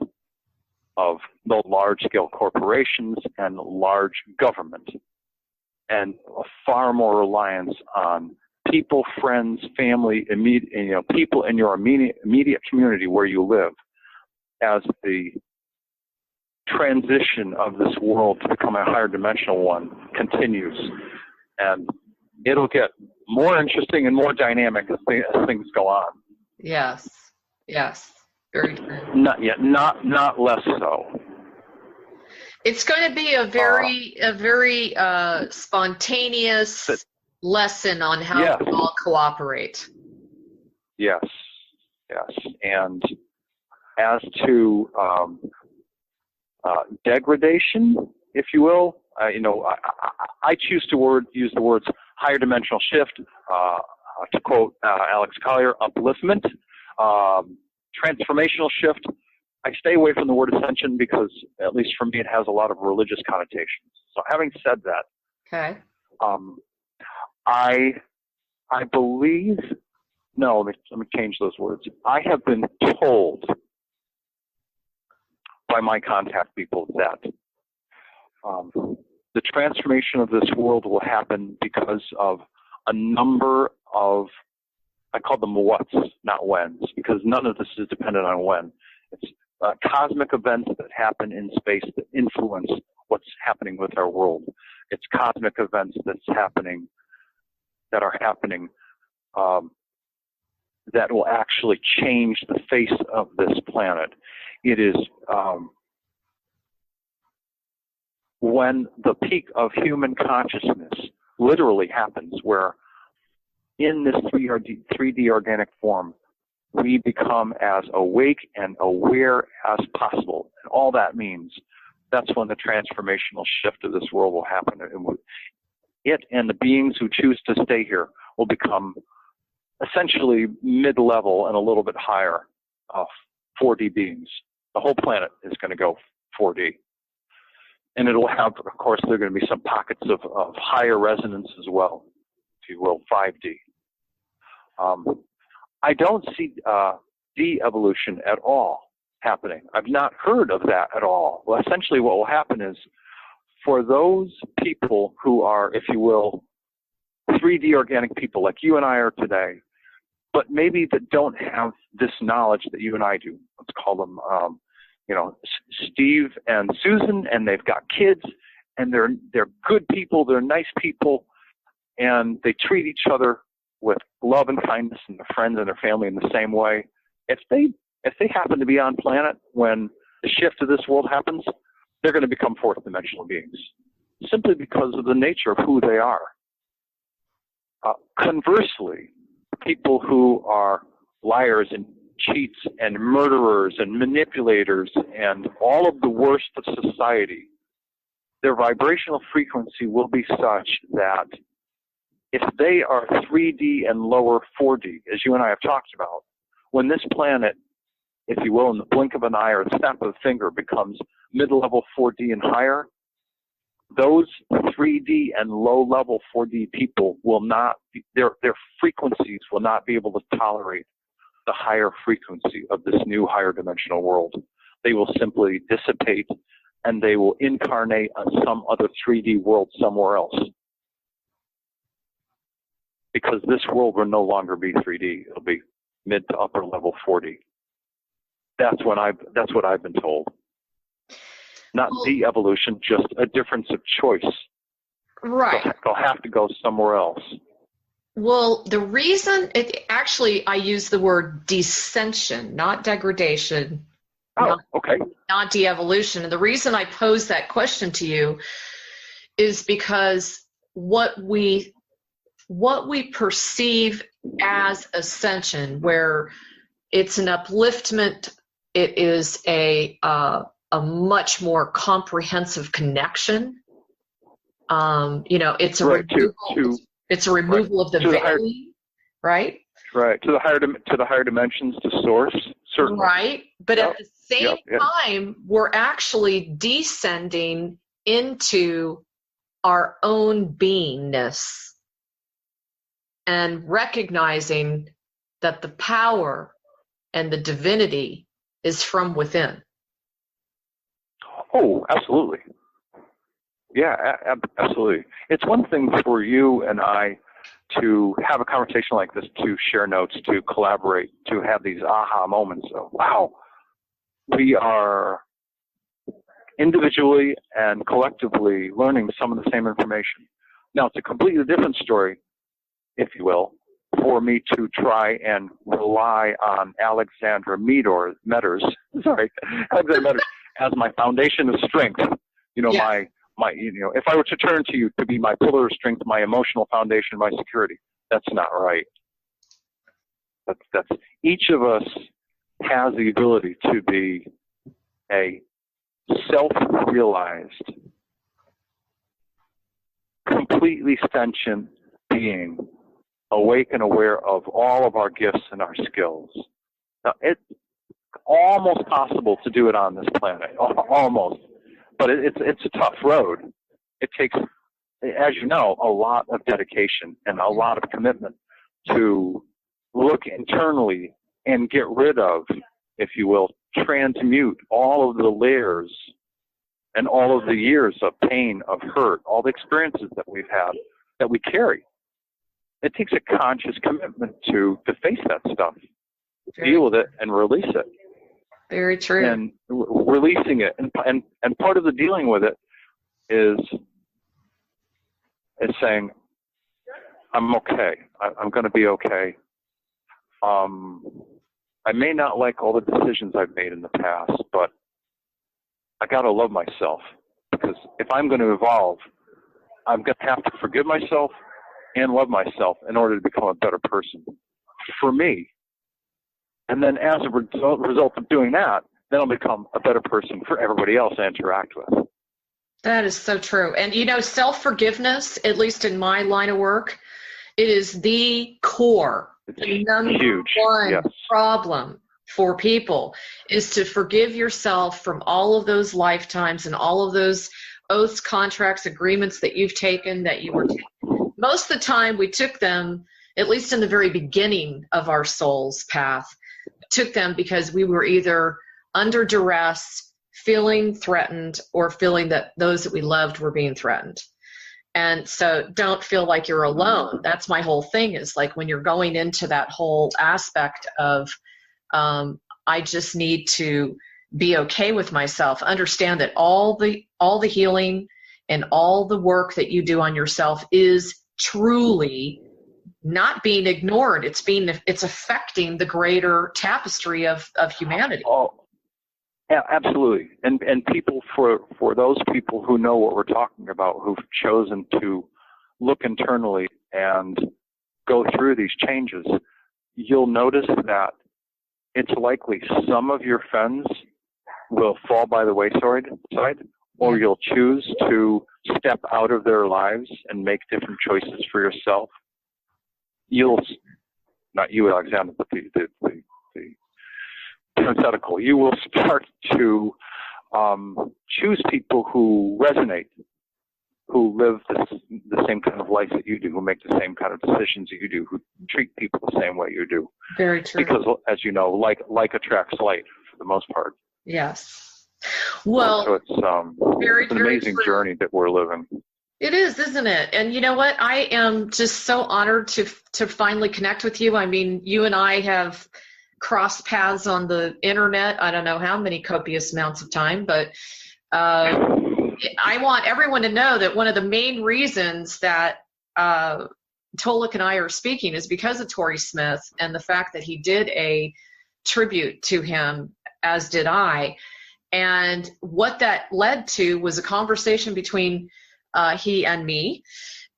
of the large-scale corporations and large government, and a far more reliance on people, friends, family, people in your immediate community where you live, as the transition of this world to become a higher dimensional one continues. And it'll get more interesting and more dynamic as things go on. Yes. Very true. Not yet, not less so. It's going to be a very spontaneous lesson on how to all cooperate. Yes. And as to degradation, if you will, I choose to use the words higher dimensional shift, to quote Alex Collier, upliftment, transformational shift. I stay away from the word ascension because, at least for me, it has a lot of religious connotations. So having said that, okay, I believe, no, let me change those words. I have been told by my contact people that the transformation of this world will happen because of a number of, I call them what's, not when's, because none of this is dependent on when. It's cosmic events that happen in space that influence what's happening with our world. It's cosmic events that are happening that will actually change the face of this planet. It is when the peak of human consciousness literally happens, where in this 3D organic form, we become as awake and aware as possible. And all that means, that's when the transformational shift of this world will happen. It and the beings who choose to stay here will become essentially mid-level and a little bit higher 4D beings. The whole planet is going to go 4D. And it'll have, of course, there are going to be some pockets of higher resonance as well, if you will, 5D. I don't see de-evolution at all happening. I've not heard of that at all. Well, essentially what will happen is, for those people who are, if you will, 3D organic people like you and I are today, but maybe that don't have this knowledge that you and I do. Let's call them, Steve and Susan, and they've got kids, and they're good people, they're nice people, and they treat each other with love and kindness, and their friends and their family in the same way. If they happen to be on planet when the shift of this world happens, they're going to become fourth dimensional beings, simply because of the nature of who they are. Conversely, people who are liars and cheats and murderers and manipulators and all of the worst of society, their vibrational frequency will be such that if they are 3D and lower 4D, as you and I have talked about, when this planet, if you will, in the blink of an eye or the snap of a finger becomes mid-level 4D and higher, those 3D and low-level 4D people will not be, their frequencies will not be able to tolerate the higher frequency of this new higher dimensional world. They will simply dissipate, and they will incarnate on some other 3D world somewhere else. Because this world will no longer be 3D. It'll be mid to upper level 4D. That's what I've been told. Not de-evolution, just a difference of choice. Right. They'll have to go somewhere else. Well, the reason I use the word descension, not degradation. Okay. Not de-evolution. And the reason I pose that question to you is because what we perceive as ascension, where it's an upliftment, it is a much more comprehensive connection. It's a removal. It's a removal of the veiling, right? Right, to the higher dimensions, to source, certainly. Right, but at the same time, we're actually descending into our own beingness and recognizing that the power and the divinity is from within. Oh, absolutely. Yeah, absolutely. It's one thing for you and I to have a conversation like this, to share notes, to collaborate, to have these aha moments of, wow, we are individually and collectively learning some of the same information. Now, it's a completely different story, if you will, for me to try and rely on Alexandra Meadors as my foundation of strength. If I were to turn to you to be my pillar of strength, my emotional foundation, my security, that's not right. That's each of us has the ability to be a self-realized, completely sentient being, awake and aware of all of our gifts and our skills. Now, it's almost possible to do it on this planet, almost. But it's a tough road. It takes, as you know, a lot of dedication and a lot of commitment to look internally and get rid of, if you will, transmute all of the layers and all of the years of pain, of hurt, all the experiences that we've had, that we carry. It takes a conscious commitment to face that stuff, deal with it, and release it. Very true. And releasing it, and part of the dealing with it is saying, I'm okay. I'm going to be okay. I may not like all the decisions I've made in the past, but I got to love myself, because if I'm going to evolve, I'm going to have to forgive myself and love myself in order to become a better person for me. And then as a result of doing that, then I'll become a better person for everybody else I interact with. That is so true. And, you know, self-forgiveness, at least in my line of work, it is the core, the number one problem for people, is to forgive yourself from all of those lifetimes and all of those oaths, contracts, agreements that you've taken, that you were taking. Most of the time we took them, at least in the very beginning of our soul's path, took them because we were either under duress, feeling threatened, or feeling that those that we loved were being threatened. And so don't feel like you're alone. That's my whole thing, is like when you're going into that whole aspect of I just need to be okay with myself, understand that all the healing and all the work that you do on yourself is truly not being ignored. It's affecting the greater tapestry of humanity. Oh, yeah, absolutely. And people, for those people who know what we're talking about, who've chosen to look internally and go through these changes, you'll notice that it's likely some of your friends will fall by the wayside, or you'll choose to step out of their lives and make different choices for yourself. Not you, Alexandra, but the parenthetical, you will start to choose people who resonate, who live the same kind of life that you do, who make the same kind of decisions that you do, who treat people the same way you do. Very true. Because, as you know, like attracts like for the most part. Yes. Well, so it's an amazing journey that we're living. It is, isn't it? And you know what? I am just so honored to finally connect with you. I mean, you and I have crossed paths on the internet. I don't know how many copious amounts of time, but I want everyone to know that one of the main reasons that Tolec and I are speaking is because of Torrey Smith and the fact that he did a tribute to him, as did I. And what that led to was a conversation between he and me.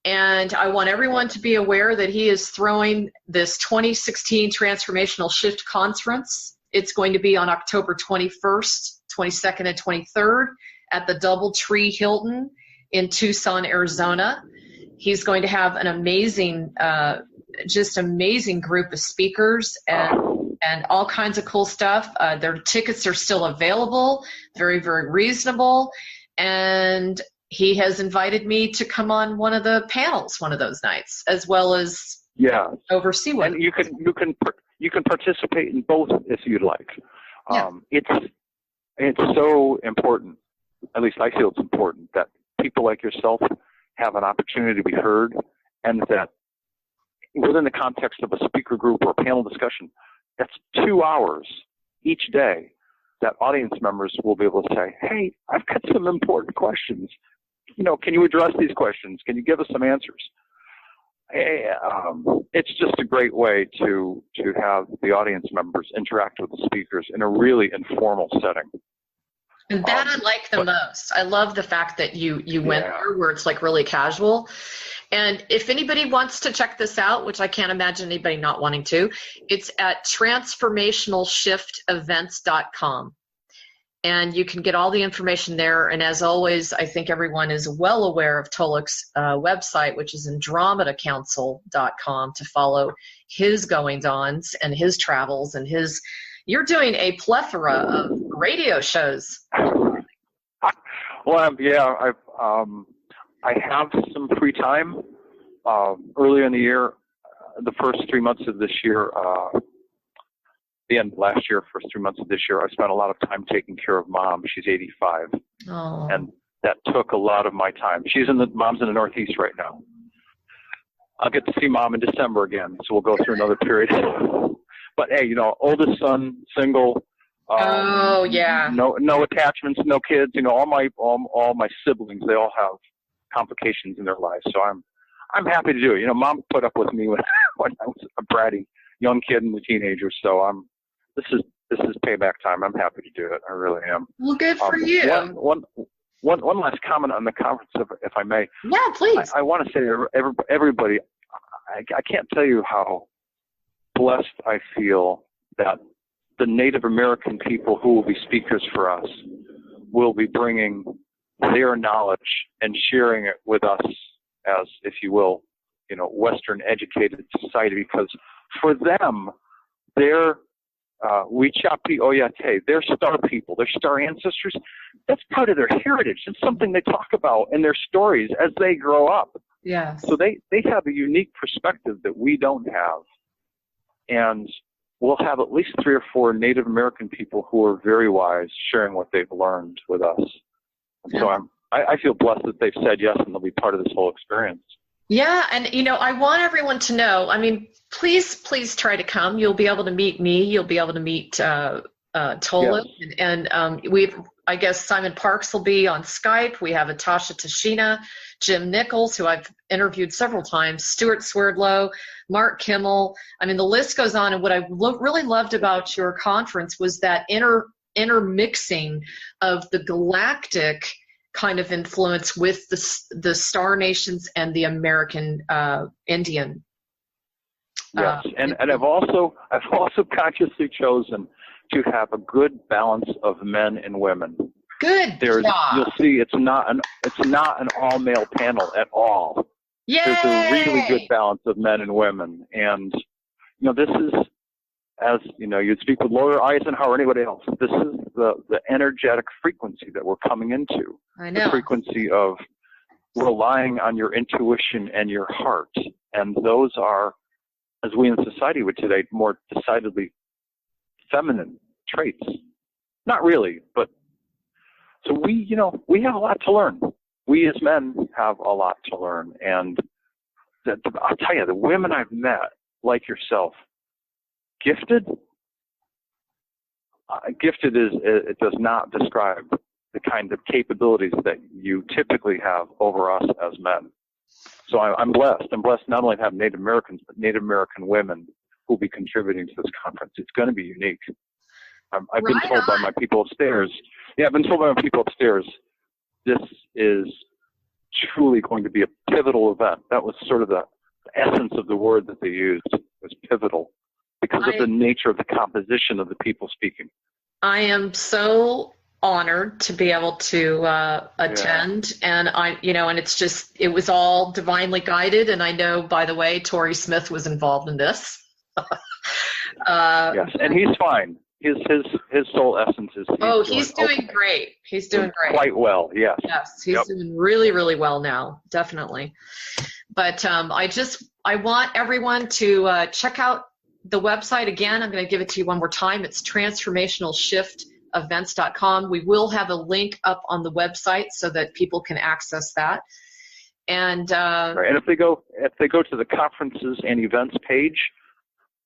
And I want everyone to be aware that he is throwing this 2016 Transformational Shift Conference. It's going to be on October 21st, 22nd, and 23rd at the Doubletree Hilton in Tucson, Arizona. He's going to have an amazing, just amazing group of speakers and all kinds of cool stuff. Their tickets are still available, very, very reasonable. And he has invited me to come on one of the panels one of those nights, as well as oversee one. And you can participate in both if you'd like. It's so important. At least I feel it's important that people like yourself have an opportunity to be heard, and that within the context of a speaker group or panel discussion, that's 2 hours each day that audience members will be able to say, hey, I've got some important questions. You know, can you address these questions? Can you give us some answers? It's just a great way to have the audience members interact with the speakers in a really informal setting. And that I like the most. I love the fact that you went there where it's like really casual. And if anybody wants to check this out, which I can't imagine anybody not wanting to, it's at transformationalshiftevents.com. And you can get all the information there. And as always, I think everyone is well aware of Tolec's website, which is AndromedaCouncil.com, to follow his goings-ons and his travels and his. You're doing a plethora of radio shows. Well, I have some free time. Earlier in the year, the first 3 months of this year, the end of last year, first 3 months of this year, I spent a lot of time taking care of Mom. She's 85. Oh. And that took a lot of my time. Mom's in the Northeast right now. I'll get to see Mom in December again, so we'll go through another period. But hey, you know, oldest son, single, Oh yeah. No attachments, no kids. All my siblings, they all have complications in their lives. So I'm happy to do it. Mom put up with me when I was a bratty young kid and a teenager. So this is payback time. I'm happy to do it. I really am. Well, good for you. One last comment on the conference, if I may. Yeah, please. I want to say to everybody, I can't tell you how blessed I feel that the Native American people who will be speakers for us will be bringing their knowledge and sharing it with us as, if you will, Western educated society, because for them, they're Wichapi Oyate, they're star people, they're star ancestors. That's part of their heritage. It's something they talk about in their stories as they grow up. Yeah. So they have a unique perspective that we don't have. And we'll have at least 3 or 4 Native American people who are very wise sharing what they've learned with us. And so I feel blessed that they've said yes and they'll be part of this whole experience. Yeah, and I want everyone to know, please try to come. You'll be able to meet me. You'll be able to meet Tolec, yes. and I guess Simon Parks will be on Skype. We have Atasha Tashina, Jim Nichols, who I've interviewed several times, Stuart Swerdlow, Mark Kimmel. The list goes on. And what I really loved about your conference was that intermixing of the galactic kind of influence with the Star Nations and the American Indian. Yes, and I've also consciously chosen to have a good balance of men and women. Good job. You'll see it's not an all male panel at all. Yay! There's a really good balance of men and women, and this is, as you'd speak with Lawyer Eisenhower or anybody else. This is the energetic frequency that we're coming into. I know. The frequency of relying on your intuition and your heart, and those are, as we in society would today, more decidedly feminine traits. Not really, but so we have a lot to learn. We as men have a lot to learn, and I'll tell you, the women I've met, like yourself, gifted. Gifted it does not describe the kind of capabilities that you typically have over us as men. So I'm blessed. I'm blessed not only to have Native Americans, but Native American women who will be contributing to this conference. It's going to be unique. I've been told by my people upstairs. Yeah, I've been told by my people upstairs, this is truly going to be a pivotal event. That was sort of the essence of the word that they used, was pivotal, because of the nature of the composition of the people speaking. I am so honored to be able to attend, and and it was all divinely guided. And I know, by the way, Tori Smith was involved in this. Yes, and he's fine. His soul essence is. He's doing great. He's doing great. Quite well, yes. Yes, he's doing really, really well now, definitely. But I want everyone to check out the website again. I'm going to give it to you one more time. It's transformationalshiftevents.com. We will have a link up on the website so that people can access that. And right. And if they go to the conferences and events page,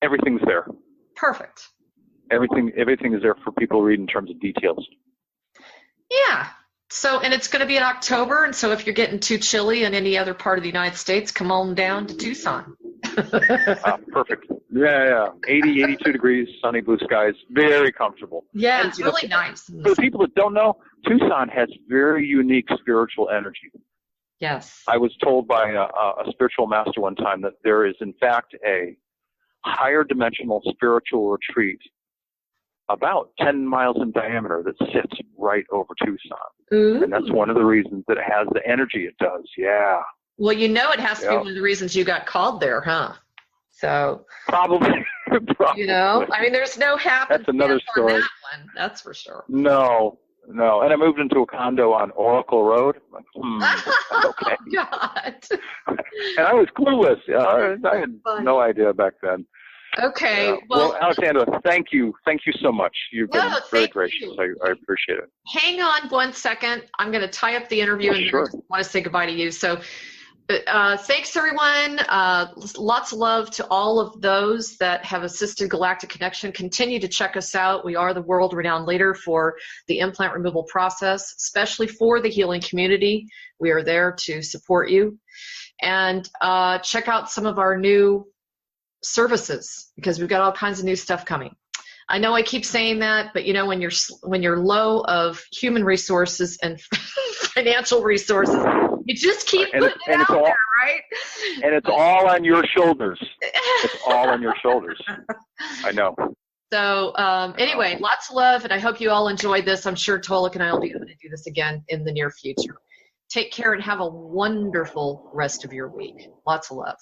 everything's there. Perfect. Everything is there for people to read in terms of details. Yeah. So, and it's going to be in October, and so if you're getting too chilly in any other part of the United States, come on down to Tucson. Perfect. Yeah. 80, 82 degrees, sunny blue skies, very comfortable. Yeah, and, it's really nice. For the people that don't know, Tucson has very unique spiritual energy. Yes. I was told by a spiritual master one time that there is, in fact, a higher dimensional spiritual retreat about 10 miles in diameter that sits right over Tucson. Ooh. And that's one of the reasons that it has the energy it does. Yeah. Well, it has to be one of the reasons you got called there, huh? So probably. There's no happiness. That's another story. On that one, that's for sure. No. And I moved into a condo on Oracle Road. Okay. God. And I was clueless. I had no idea back then. Okay. Well, Alexandra, thank you so much. You've been very gracious. I appreciate it. Hang on one second. I'm going to tie up the interview and sure. I want to say goodbye to you. So Thanks, everyone. Lots of love to all of those that have assisted Galactic Connection. Continue to check us out. We are the world-renowned leader for the implant removal process, especially for the healing community. We are there to support you. And check out some of our new services, because we've got all kinds of new stuff coming. I know I keep saying that, but you know, when you're low of human resources and financial resources, you just keep putting it out there, right? And it's all on your shoulders. It's all on your shoulders. I know. So anyway, lots of love, and I hope you all enjoyed this. I'm sure Tolec and I will be able to do this again in the near future. Take care and have a wonderful rest of your week. Lots of love.